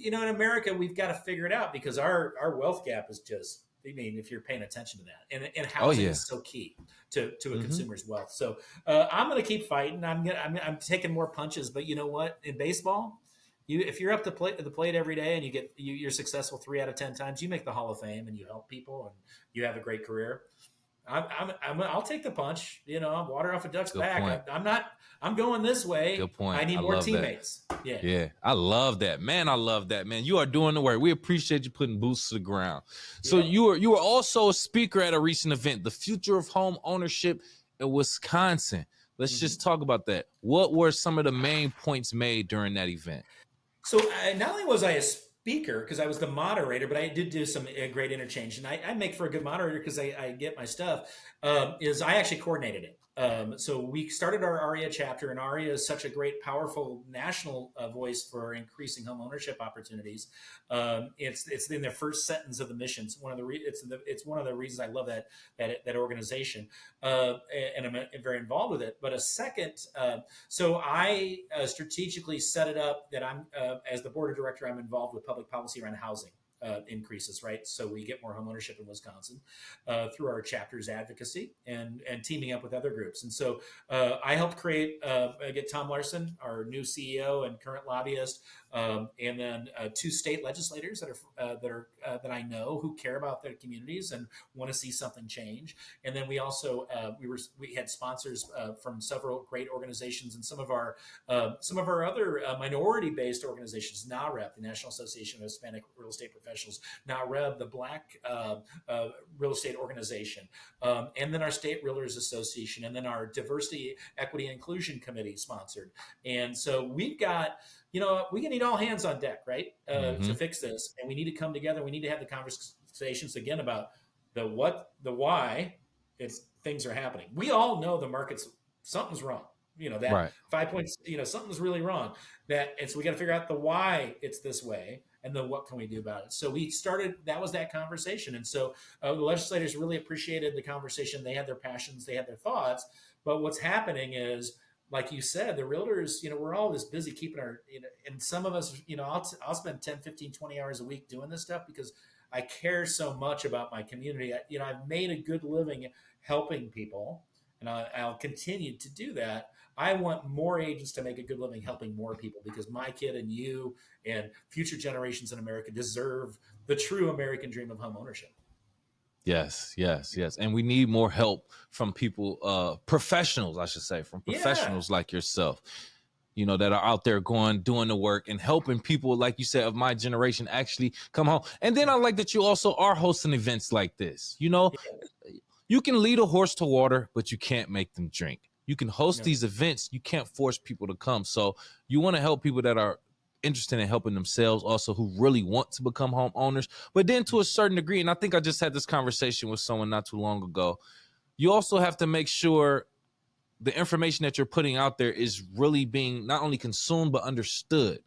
Speaker 1: in America, we've got to figure it out because our wealth gap is just. If you're paying attention to that, and housing is so key to a consumer's wealth. So I'm going to keep fighting. I'm taking more punches, but you know what? In baseball, if you're up to the plate every day and you're successful 3 out of 10 times, you make the Hall of Fame and you help people and you have a great career. I'll take the punch. I'm water off a duck's back. I'm going this way.
Speaker 2: Good point.
Speaker 1: I need more teammates.
Speaker 2: That. Yeah. I love that, man. You are doing the work. We appreciate you putting boots to the ground. So you were also a speaker at a recent event, the Future of Home Ownership in Wisconsin. Let's just talk about that. What were some of the main points made during that event?
Speaker 1: So not only was I a speaker because I was the moderator, but I did do some great interchange, and I make for a good moderator because I get my stuff. Is I actually coordinated it. So we started our AREAA chapter, and AREAA is such a great, powerful national voice for increasing home ownership opportunities. It's in their first sentence of the mission. It's one of the reasons I love that organization, and I'm very involved with it. But a second, so I strategically set it up that I'm as the board of director, I'm involved with public policy around housing. Increases, right? So we get more homeownership in Wisconsin through our chapter's advocacy and teaming up with other groups. And so I helped get Tom Larson, our new CEO and current lobbyist, and then 2 state legislators that I know who care about their communities and want to see something change. And then we also we had sponsors from several great organizations and some of our other minority-based organizations, NAREP, the National Association of Hispanic Real Estate Professionals. NAREB, the Black Real Estate Organization, and then our State Realtors Association, and then our Diversity, Equity, and Inclusion Committee sponsored. And so we've got, we need all hands on deck, right, to fix this. And we need to come together. We need to have the conversations again about the what, the why. Things are happening. We all know the market's something's wrong. 5 points. Something's really wrong. And so we got to figure out the why it's this way. And then what can we do about it? So we started, that was that conversation. And so the legislators really appreciated the conversation. They had their passions, they had their thoughts. But what's happening is, like you said, the realtors, we're all this busy keeping our, and some of us, I'll spend 10, 15, 20 hours a week doing this stuff because I care so much about my community. I've made a good living helping people, and I'll continue to do that. I want more agents to make a good living helping more people, because my kid and you and future generations in America deserve the true American dream of home ownership.
Speaker 2: Yes, yes, yes. And we need more help from people, professionals, I should say, from
Speaker 1: Yeah.
Speaker 2: professionals like yourself, that are out there doing the work and helping people, like you said, of my generation actually come home. And then I like that you also are hosting events like this. You can lead a horse to water, but you can't make them drink. You can host
Speaker 1: No.
Speaker 2: these events. You can't force people to come. So you want to help people that are interested in helping themselves, also who really want to become homeowners, but then to a certain degree. And I think I just had this conversation with someone not too long ago. You also have to make sure the information that you're putting out there is really being not only consumed, but understood.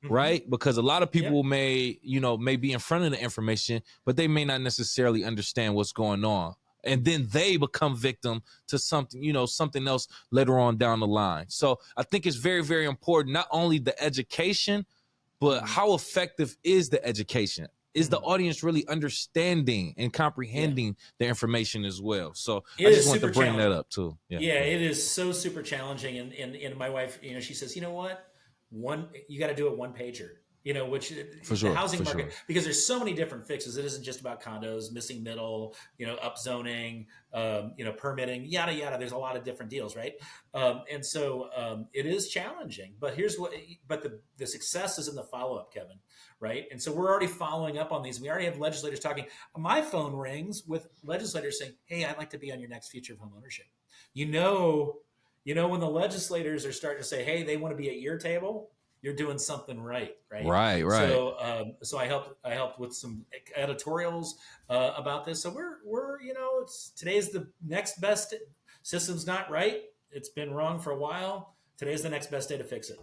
Speaker 2: Right? Because a lot of people
Speaker 1: Yep.
Speaker 2: may be in front of the information, but they may not necessarily understand what's going on. And then they become victim to something else later on down the line. So I think it's very, very important, not only the education, but how effective is the education? Is the audience really understanding and comprehending the information as well? So
Speaker 1: It
Speaker 2: I just
Speaker 1: is
Speaker 2: want to
Speaker 1: super
Speaker 2: bring that
Speaker 1: challenging.
Speaker 2: up too. Yeah.
Speaker 1: Yeah, it is so super challenging. And my wife, she says, you know what? You got to do a one pager, which
Speaker 2: For
Speaker 1: the
Speaker 2: sure.
Speaker 1: housing
Speaker 2: For
Speaker 1: market,
Speaker 2: sure.
Speaker 1: because there's so many different fixes. It isn't just about condos, missing middle, upzoning, permitting, yada, yada. There's a lot of different deals. Right. And so it is challenging, but the success is in the follow-up, Kevin. Right. And so we're already following up on these. We already have legislators talking. My phone rings with legislators saying, hey, I'd like to be on your next future of home ownership. When the legislators are starting to say, "Hey, they want to be at your table," you're doing something right, right?
Speaker 2: Right. Right.
Speaker 1: So I helped with some editorials about this. So today's the next best. System's not right. It's been wrong for a while. Today's the next best day to fix it.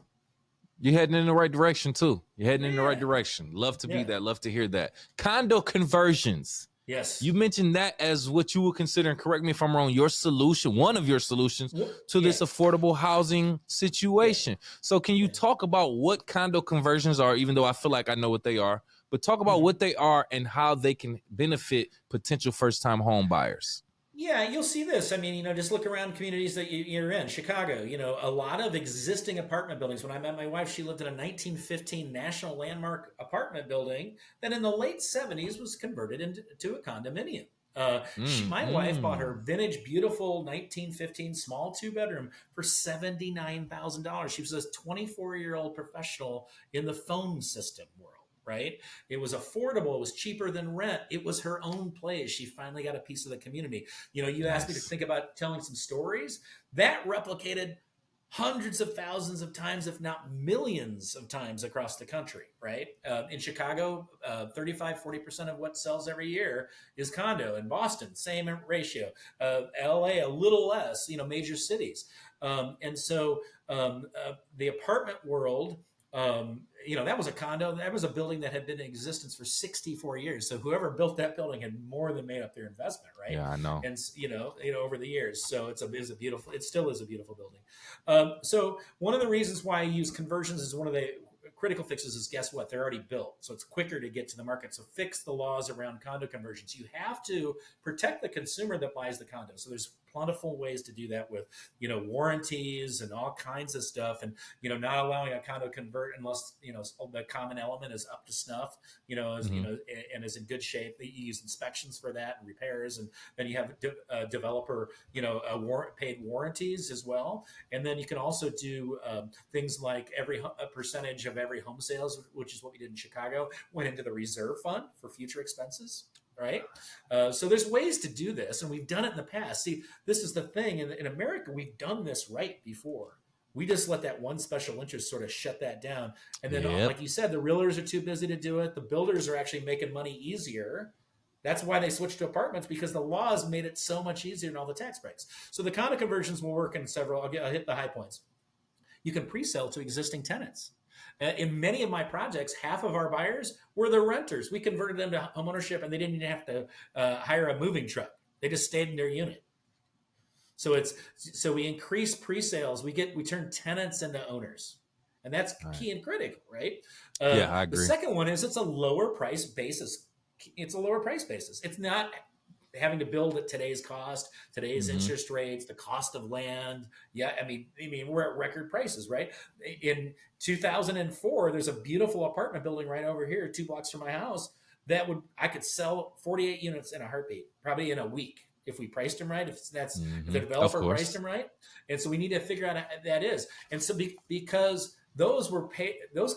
Speaker 2: You're heading in the right direction too. You're heading in the right
Speaker 1: Yeah,
Speaker 2: direction. Love to be
Speaker 1: yeah,
Speaker 2: that. Love to hear that. Condo conversions.
Speaker 1: yes.
Speaker 2: You mentioned that as what you would consider, and correct me if I'm wrong, your solution, one of your solutions to
Speaker 1: Yeah,
Speaker 2: this affordable housing
Speaker 1: yeah,
Speaker 2: situation. So can you
Speaker 1: yeah.
Speaker 2: talk about what condo conversions are, even though I feel like I know what they are, but talk about
Speaker 1: Mhm.
Speaker 2: what they are and how they can benefit potential first-time home buyers?
Speaker 1: Yeah, you'll see this. I mean, just look around communities that you're in. Chicago, a lot of existing apartment buildings. When I met my wife, she lived in a 1915 National Landmark apartment building that in the late 70s was converted into a condominium. My wife bought her vintage, beautiful 1915 small two-bedroom for $79,000. She was a 24-year-old professional in the phone system world. Right? It was affordable. It was cheaper than rent. It was her own place. She finally got a piece of the community. You asked me to
Speaker 2: Nice.
Speaker 1: think about telling some stories that replicated hundreds of thousands of times, if not millions of times across the country, right? In Chicago, 35-40% of what sells every year is condo. In Boston, same ratio. LA, a little less, major cities. And so the apartment world, that was a condo. That was a building that had been in existence for 64 years. So whoever built that building had more than made up their investment, right?
Speaker 2: Yeah, I know.
Speaker 1: And over the years. So it still is a beautiful building. So one of the reasons why I use conversions as one of the critical fixes is, guess what? They're already built. So it's quicker to get to the market. So fix the laws around condo conversions. You have to protect the consumer that buys the condo. So there's plentiful ways to do that with, warranties and all kinds of stuff. And, not allowing a condo convert unless, the common element is up to snuff,
Speaker 2: Mm-hmm.
Speaker 1: and is in good shape. You use inspections for that and repairs. And then you have developer, paid warranties as well. And then you can also do things like a percentage of every home sales, which is what we did in Chicago, went into the reserve fund for future expenses. Right. So there's ways to do this, and we've done it in the past. See, this is the thing. In America, we've done this right before. We just let that one special interest sort of shut that down. And then,
Speaker 2: Yep.
Speaker 1: like you said, the realtors are too busy to do it. The builders are actually making money easier. That's why they switched to apartments, because the laws made it so much easier and all the tax breaks. So the condo conversions will work in several. I'll hit the high points. You can pre-sell to existing tenants. In many of my projects, half of our buyers were the renters. We converted them to homeownership, and they didn't even have to hire a moving truck. They just stayed in their unit. So we increase pre-sales. We turn tenants into owners, and that's
Speaker 2: All right.
Speaker 1: key and critical, right?
Speaker 2: Yeah, I
Speaker 1: The
Speaker 2: agree.
Speaker 1: second one is it's a lower price basis, it's a lower price basis. It's not having to build at today's cost, today's
Speaker 2: Mm-hmm.
Speaker 1: interest rates, the cost of land. Yeah, I mean, we're at record prices, right? In 2004, there's a beautiful apartment building right over here, 2 blocks from my house, I could sell 48 units in a heartbeat, probably in a week if we priced them right. If
Speaker 2: Mm-hmm.
Speaker 1: the
Speaker 2: Of
Speaker 1: developer priced
Speaker 2: course.
Speaker 1: them right, and so we need to figure out how that is. And so because those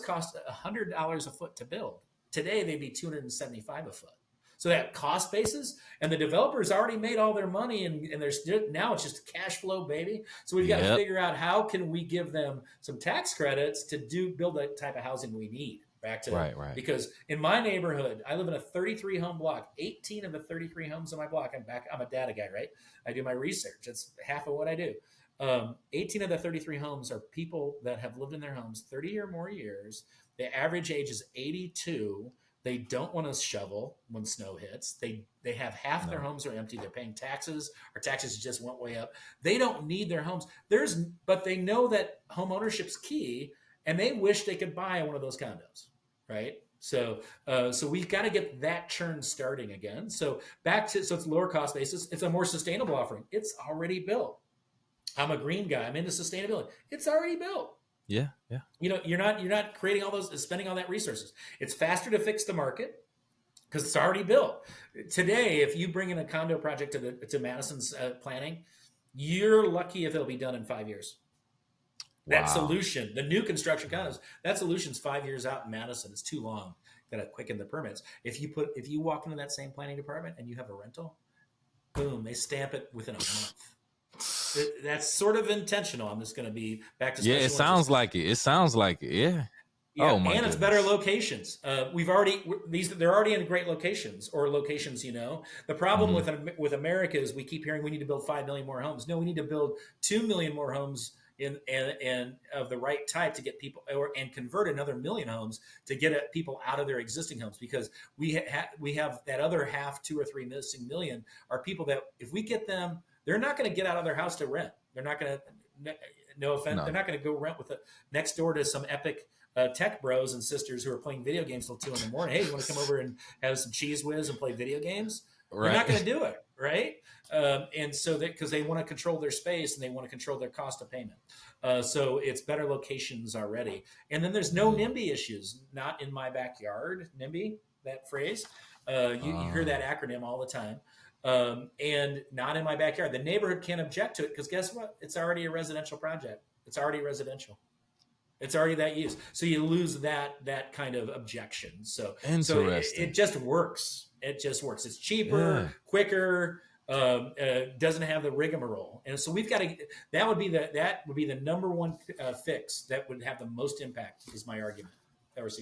Speaker 1: cost $100 a foot to build. Today they'd be $275 a foot. So that cost basis, and the developers already made all their money, and there's now it's just cash flow, baby. So we've got to
Speaker 2: Yep.
Speaker 1: figure out how can we give them some tax credits to build the type of housing we need. Back to
Speaker 2: Right.
Speaker 1: Because in my neighborhood, I live in a 33 home block. 18 of the 33 homes in my block. I'm a data guy, right? I do my research. That's half of what I do. 18 of the 33 homes are people that have lived in their homes 30 or more years. The average age is 82. They don't want to shovel when snow hits. They have half their homes are empty. They're paying taxes. Our taxes just went way up. They don't need their homes. But they know that home ownership's key, and they wish they could buy one of those condos, right? So we've got to get that churn starting again. So it's lower cost basis. It's a more sustainable offering. It's already built. I'm a green guy. I'm into sustainability. It's already built.
Speaker 2: Yeah.
Speaker 1: You're not creating spending all that resources. It's faster to fix the market because it's already built. Today, if you bring in a condo project to Madison's planning, you're lucky if it'll be done in 5 years. That
Speaker 2: Wow.
Speaker 1: solution, the new construction condos, that solution's 5 years out in Madison. It's too long. Got to quicken the permits. If you walk into that same planning department and you have a rental, boom, they stamp it within a month. That's sort of intentional. I'm just going to be back to
Speaker 2: Yeah, it sounds like it. It sounds like it. Yeah.
Speaker 1: Yeah,
Speaker 2: Oh my
Speaker 1: and it's
Speaker 2: goodness.
Speaker 1: better locations. They're already in great locations or locations. The problem with America is we keep hearing we need to build 5 million more homes. No, we need to build 2 million more homes and of the right type to get people and convert another 1 million homes to get people out of their existing homes, because we have that other half, 2 or 3 missing million are people that if we get them, they're not going to get out of their house to rent. They're not going to, no offense, they're not going to go rent next door to some epic tech bros and sisters who are playing video games till 2 in the morning. Hey, you want to come over and have some cheese whiz and play video games? Right. They're not going to do it, right? And so because they want to control their space and they want to control their cost of payment. So it's better locations already. And then there's no NIMBY issues. Not in my backyard, NIMBY, that phrase. You hear that acronym all the time. And not in my backyard. The neighborhood can't object to it because guess what? It's already a residential project. It's already residential. It's already that use. So you lose that kind of objection. So it just works. It just works. It's cheaper, quicker, doesn't have the rigmarole. And so we've got to, that would be the number one fix that would have the most impact, is my argument.
Speaker 2: That's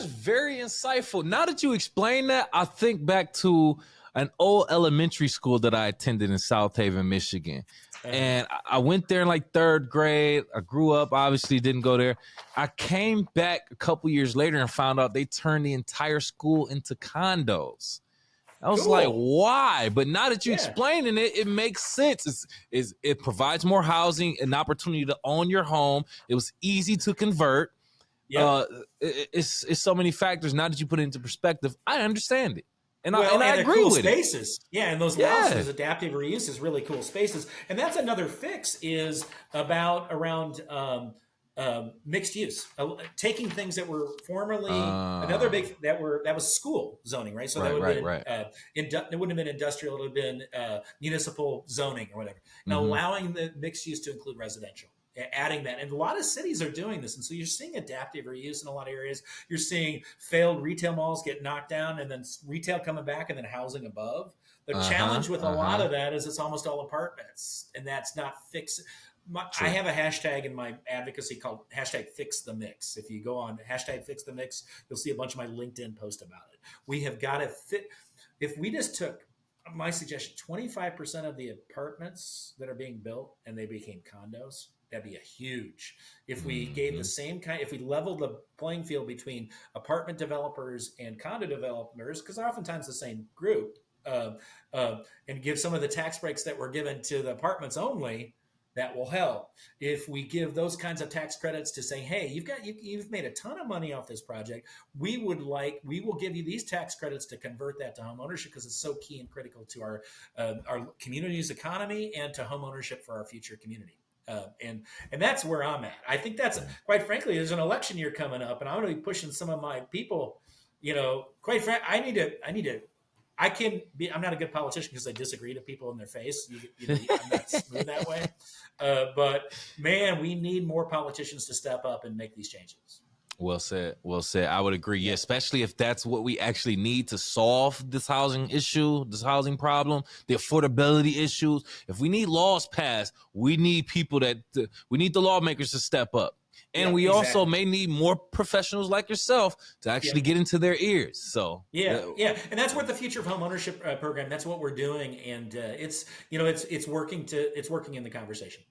Speaker 2: very insightful. Now that you explain that, I think back to an old elementary school that I attended in South Haven, Michigan. And I went there in like 3rd grade. I grew up, obviously didn't go there. I came back a couple years later and found out they turned the entire school into condos. I was like, why? But now that you're explaining it, it makes sense. It provides more housing, an opportunity to own your home. It was easy to convert. Yeah. It's so many factors. Now that you put it into perspective, I understand it. And I agree
Speaker 1: cool
Speaker 2: with
Speaker 1: spaces. Yeah, and those houses, adaptive reuse is really cool spaces. And that's another fix is around mixed use, taking things that were formerly another big that was school zoning, right? So that would have been it wouldn't have been industrial; it would have been municipal zoning or whatever. Now allowing the mixed use to include residential. Adding that, and a lot of cities are doing this, and so you're seeing adaptive reuse in a lot of areas. You're seeing failed retail malls get knocked down, and then retail coming back, and then housing above. The challenge with a lot of that is it's almost all apartments, and that's not fixed. I have a hashtag in my advocacy called #FixTheMix. If you go on #FixTheMix, you'll see a bunch of my LinkedIn posts about it. We have got to fit. If we just took my suggestion, 25% of the apartments that are being built and they became condos, that'd be a huge. If we gave the same kind, if we leveled the playing field between apartment developers and condo developers, because they're oftentimes the same group, and give some of the tax breaks that were given to the apartments only, that will help. If we give those kinds of tax credits to say, hey, you've made a ton of money off this project, we will give you these tax credits to convert that to home ownership because it's so key and critical to our community's economy and to home ownership for our future community. And that's where I'm at. I think that's, quite frankly, there's an election year coming up, and I'm going to be pushing some of my people. Quite frankly, I can be. I'm not a good politician because I disagree to people in their face. I'm not smooth that way. But man, we need more politicians to step up and make these changes.
Speaker 2: Well said. Well said. I would agree. Yeah, especially if that's what we actually need to solve this housing issue, this housing problem, the affordability issues. If we need laws passed, we need we need the lawmakers to step up. And we also may need more professionals like yourself to actually get into their ears. So
Speaker 1: and that's what the Future of Home Ownership program. That's what we're doing, and it's working in the conversation.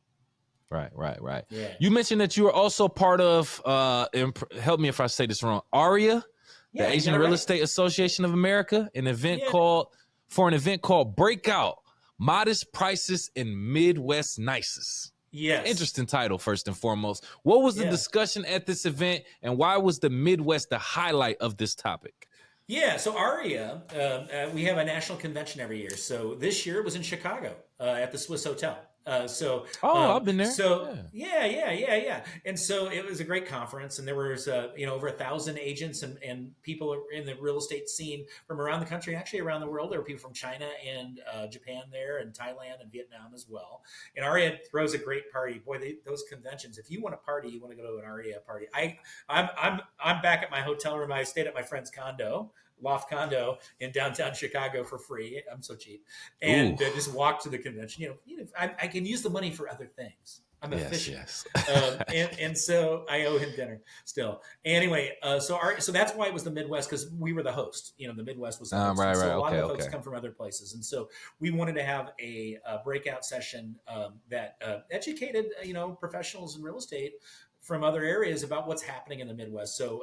Speaker 2: Right.
Speaker 1: Yeah.
Speaker 2: You mentioned that you were also part of. Help me if I say this wrong. AREAA, the Asian Real Estate Association of America, an event called Breakout: Modest Prices in Midwest Nicest.
Speaker 1: Yes.
Speaker 2: Interesting title, first and foremost. What was the discussion at this event, and why was the Midwest the highlight of this topic?
Speaker 1: Yeah, so AREAA, we have a national convention every year. So this year it was in Chicago at the Swiss Hotel.
Speaker 2: I've been there.
Speaker 1: So yeah. And so it was a great conference, and there was over 1,000 agents and people in the real estate scene from around the country, actually around the world. There were people from China and Japan there, and Thailand and Vietnam as well. And AREAA throws a great party. Boy, those conventions. If you want to party, you want to go to an AREAA party. I'm back at my hotel room. I stayed at my friend's loft condo in downtown Chicago for free. I'm so cheap, and just walk to the convention. I can use the money for other things. I'm efficient. And so I owe him dinner still. Anyway, so that's why it was the Midwest, because we were the host. The Midwest was the host.
Speaker 2: Right.
Speaker 1: So a lot of the folks come from other places, and so we wanted to have a breakout session that educated professionals in real estate from other areas about what's happening in the Midwest. So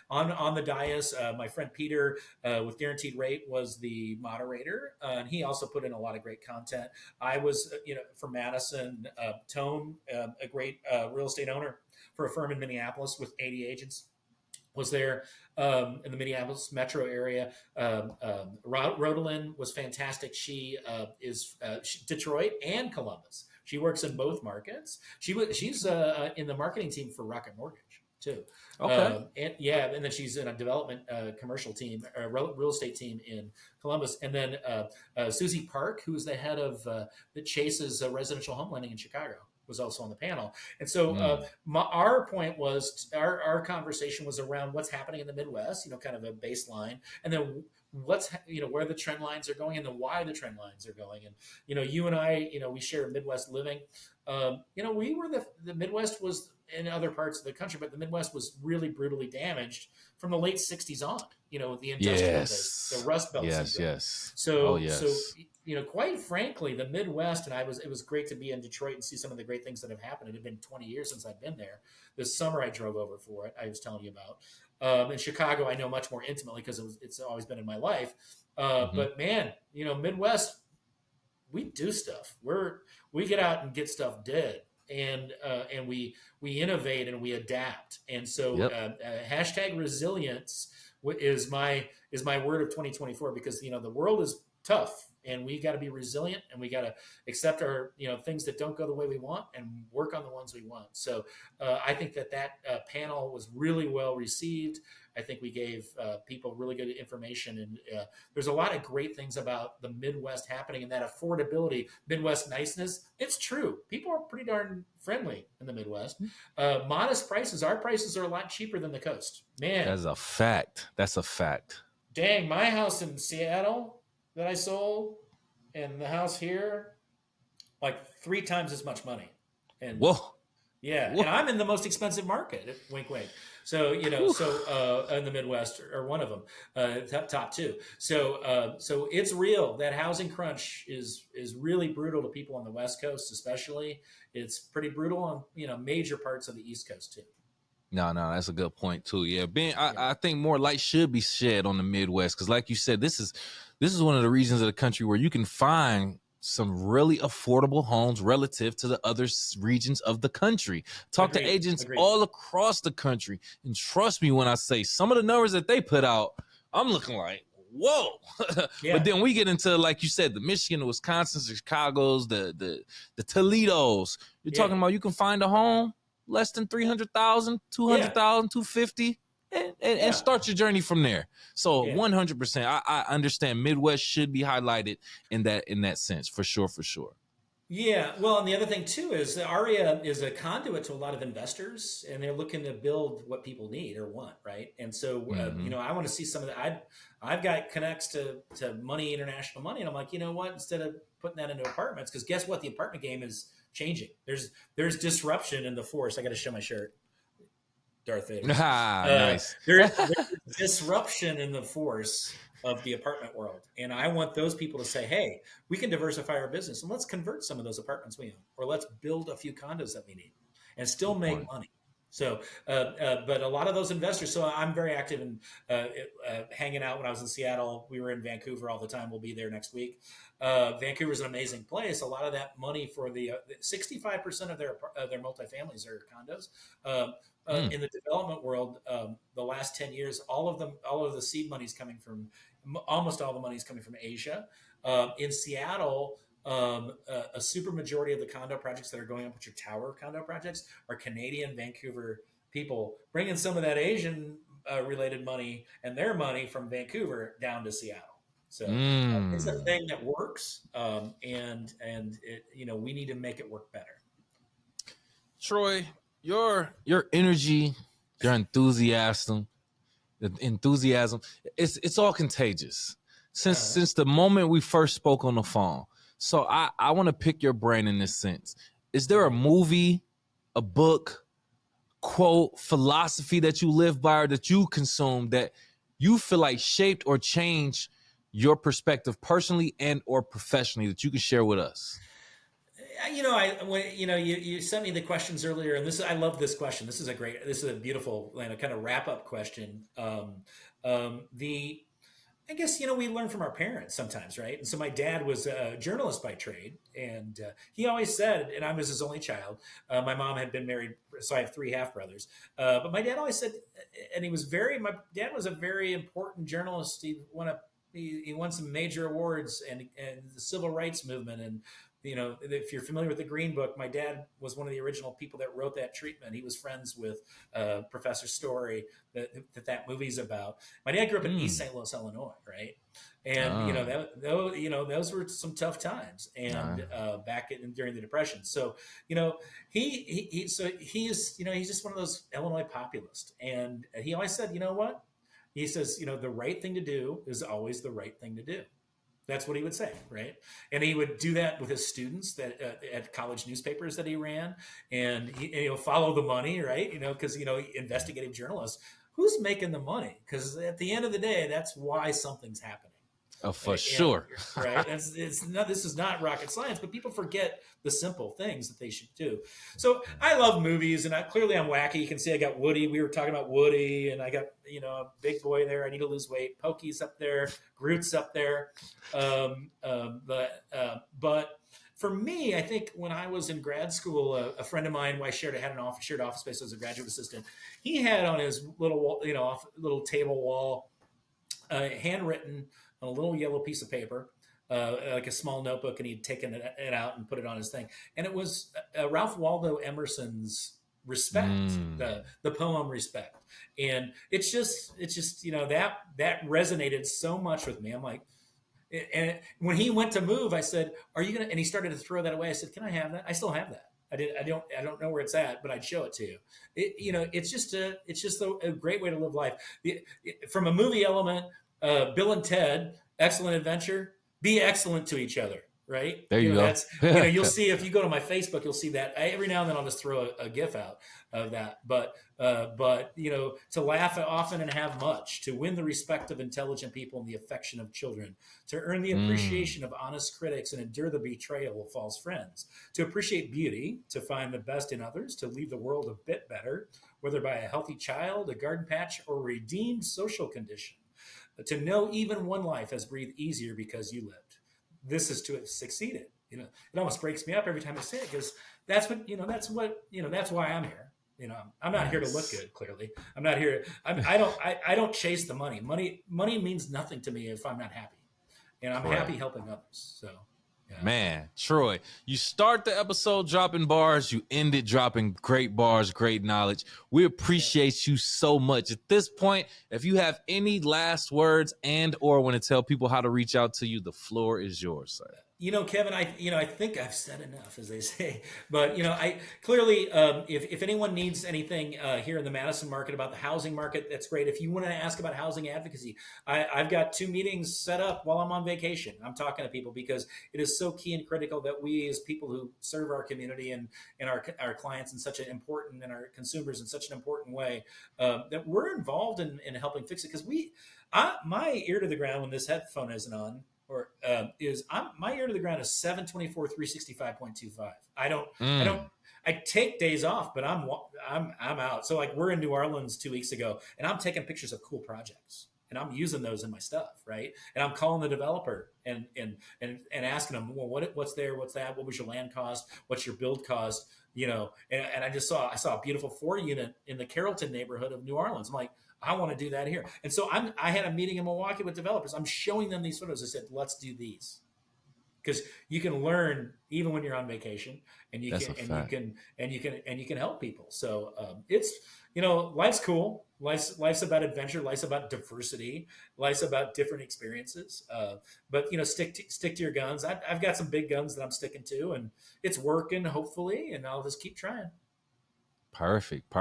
Speaker 1: on the dais, my friend Peter with Guaranteed Rate was the moderator, and he also put in a lot of great content. I was, from Madison, Tone, a great real estate owner for a firm in Minneapolis with 80 agents, was there in the Minneapolis metro area. Rodalyn was fantastic. She is Detroit and Columbus. She works in both markets. She's in the marketing team for Rocket Mortgage too.
Speaker 2: Okay.
Speaker 1: And then she's in a development commercial team, real estate team in Columbus. And then Susie Park, who's the head of that chases residential home lending in Chicago, was also on the panel. And so our point was, our conversation was around what's happening in the Midwest, kind of a baseline, and then where the trend lines are going and then why the trend lines are going. And, you and I, we share Midwest living. We were the Midwest was in other parts of the country, but the Midwest was really brutally damaged from the late 60s on, with the industrial base, the Rust Belt syndrome.
Speaker 2: Yes.
Speaker 1: So quite frankly, the Midwest, and it was great to be in Detroit and see some of the great things that have happened. It had been 20 years since I'd been there. This summer I drove over for it, I was telling you about. In Chicago, I know much more intimately because it's always been in my life. But man, Midwest, we do stuff. We get out and get stuff did. And we innovate and we adapt. And so hashtag resilience is my word of 2024, because the world is tough and we got to be resilient and we got to accept our things that don't go the way we want and work on the ones we want. So I think that panel was really well received. I think we gave people really good information, and there's a lot of great things about the Midwest happening, and that affordability, Midwest niceness. It's true. People are pretty darn friendly in the Midwest. Modest prices. Our prices are a lot cheaper than the coast. Man,
Speaker 2: that's a fact.
Speaker 1: Dang, my house in Seattle that I sold and the house here, like 3 times as much money. And yeah, and I'm in the most expensive market. Wink, wink. So in the Midwest, or one of them, top 2. So it's real. That housing crunch is really brutal to people on the West Coast, especially. It's pretty brutal on major parts of the East Coast too.
Speaker 2: No, that's a good point too. Yeah, I think more light should be shed on the Midwest, because, like you said, this is one of the regions of the country where you can find some really affordable homes relative to the other regions of the country. Talk to agents all across the country. And trust me when I say some of the numbers that they put out, I'm looking like, whoa. But then we get into, like you said, the Michigan, the Wisconsin, the Chicago's, the Toledo's. You're talking about you can find a home less than 300,000, 200,000, 250. And start your journey from there. So 100%, I understand Midwest should be highlighted in that sense, for sure.
Speaker 1: Yeah, well, and the other thing too is that AREAA is a conduit to a lot of investors, and they're looking to build what people need or want, right? And so, I want to see some of that. I've got connects to money, international money, and I'm like, you know what? Instead of putting that into apartments, because guess what? The apartment game is changing. There's disruption in the force. I got to show my shirt. Darth Vader.
Speaker 2: Nice.
Speaker 1: There's disruption in the force of the apartment world. And I want those people to say, hey, we can diversify our business and let's convert some of those apartments we own, or let's build a few condos that we need and still make money. So, but a lot of those investors, so I'm very active in hanging out. When I was in Seattle, we were in Vancouver all the time. We'll be there next week. Vancouver is an amazing place. A lot of that money for the 65% of their multifamilies are condos. In the development world, the last 10 years, all of the seed money is coming from, almost all the money is coming from Asia. In Seattle, a super majority of the condo projects that are going up, which are tower condo projects, are Canadian, Vancouver people bringing some of that Asian related money and their money from Vancouver down to Seattle. So it's a thing that works, and it, we need to make it work better.
Speaker 2: Troy, your energy, your enthusiasm, it's all contagious. Since the moment we first spoke on the phone. So I want to pick your brain in this sense. Is there a movie, a book, quote, philosophy that you live by or that you consume that you feel like shaped or changed your perspective personally and or professionally that you can share with us?
Speaker 1: You sent me the questions earlier, and I love this question. This is a beautiful kind of wrap up question. I guess, we learn from our parents sometimes, right? And so my dad was a journalist by trade, and he always said, and I was his only child. My mom had been married, so I have 3 half brothers. But my dad always said, and my dad was a very important journalist. He won some major awards and the civil rights movement. And, if you're familiar with the Green Book, my dad was one of the original people that wrote that treatment. He was friends with Professor Story that movie's about. My dad grew up in East St. Louis, Illinois, right? And those were some tough times, and during the Depression. So he's just one of those Illinois populists, and he always said, you know what? He says, the right thing to do is always the right thing to do. That's what he would say, right? And he would do that with his students at college newspapers that he ran, and he'll follow the money, right? Because investigative journalists, who's making the money? Because at the end of the day, that's why something's happening.
Speaker 2: Oh, for sure.
Speaker 1: Right. This is not rocket science, but people forget the simple things that they should do. So I love movies, and I'm wacky. You can see I got Woody. We were talking about Woody, and I got, a big boy there. I need to lose weight. Pokey's up there. Groot's up there. But for me, I think when I was in grad school, a friend of mine, who I shared office space as a graduate assistant, he had on his little table wall, handwritten on a little yellow piece of paper, like a small notebook, and he'd taken it out and put it on his thing. And it was Ralph Waldo Emerson's Respect, the poem Respect. And it's just that resonated so much with me. I'm like, and when he went to move, I said, "Are you gonna?" And he started to throw that away. I said, "Can I have that?" I still have that. I don't know where it's at, but I'd show it to you. It's just a great way to live life. From a movie element, Bill and Ted, Excellent Adventure, be excellent to each other, right?
Speaker 2: There you go.
Speaker 1: That's, you'll see, if you go to my Facebook, you'll see that. Every now and then I'll just throw a GIF out of that. But to laugh often and have much, to win the respect of intelligent people and the affection of children, to earn the appreciation of honest critics and endure the betrayal of false friends, to appreciate beauty, to find the best in others, to leave the world a bit better, whether by a healthy child, a garden patch, or a redeemed social condition. To know even one life has breathed easier because you lived.
Speaker 3: this is to have succeeded. It almost breaks me up every time I say it, because that's why I'm here. I'm not here to look good. Clearly, I'm not here. I don't chase the money. Money means nothing to me if I'm not happy, and I'm happy helping others. So. Yeah.
Speaker 2: Man, Troy, you start the episode dropping bars, you end it dropping great bars, great knowledge. We appreciate you so much. At this point, if you have any last words and or want to tell people how to reach out to you, the floor is yours, sir.
Speaker 3: Kevin, I think I've said enough, as they say. But I clearly, if anyone needs anything here in the Madison market about the housing market, that's great. If you want to ask about housing advocacy, I've got 2 meetings set up while I'm on vacation. I'm talking to people because it is so key and critical that we, as people who serve our community and our clients in such an important, and our consumers in such an important way, that we're involved in helping fix it. Because my ear to the ground when this headphone isn't on. My ear to the ground is 724 365.25. I take days off, but I'm out. So like, we're in New Orleans 2 weeks ago, and I'm taking pictures of cool projects, and I'm using those in my stuff, right? And I'm calling the developer and asking them, well, what's there, what's that, what was your land cost, what's your build cost, and I saw a beautiful 4-unit in the Carrollton neighborhood of New Orleans. I'm like, I want to do that here. And so I had a meeting in Milwaukee with developers. I'm showing them these photos. I said, let's do these, because you can learn even when you're on vacation, and you can help people. So it's, life's cool. Life's about adventure. Life's about diversity. Life's about different experiences. But stick to your guns. I've got some big guns that I'm sticking to, and it's working, hopefully, and I'll just keep trying.
Speaker 2: Perfect.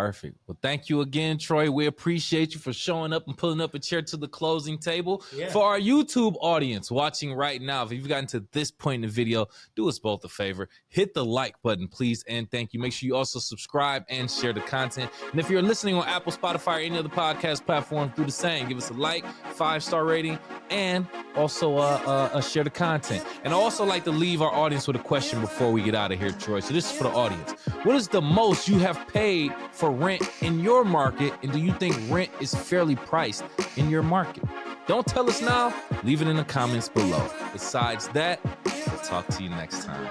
Speaker 2: Well, thank you again, Troy. We appreciate you for showing up and pulling up a chair to the closing table. Yeah. For our YouTube audience watching right now, if you've gotten to this point in the video, do us both a favor. Hit the like button, please, and thank you. Make sure you also subscribe and share the content. And if you're listening on Apple, Spotify, or any other podcast platform, do the same. Give us a like, 5-star rating, and also share the content. And I also like to leave our audience with a question before we get out of here, Troy. So this is for the audience. What is the most you have paid for rent in your market, and do you think rent is fairly priced in your market? Don't tell us now. Leave it in the comments below. Besides that, we'll talk to you next time.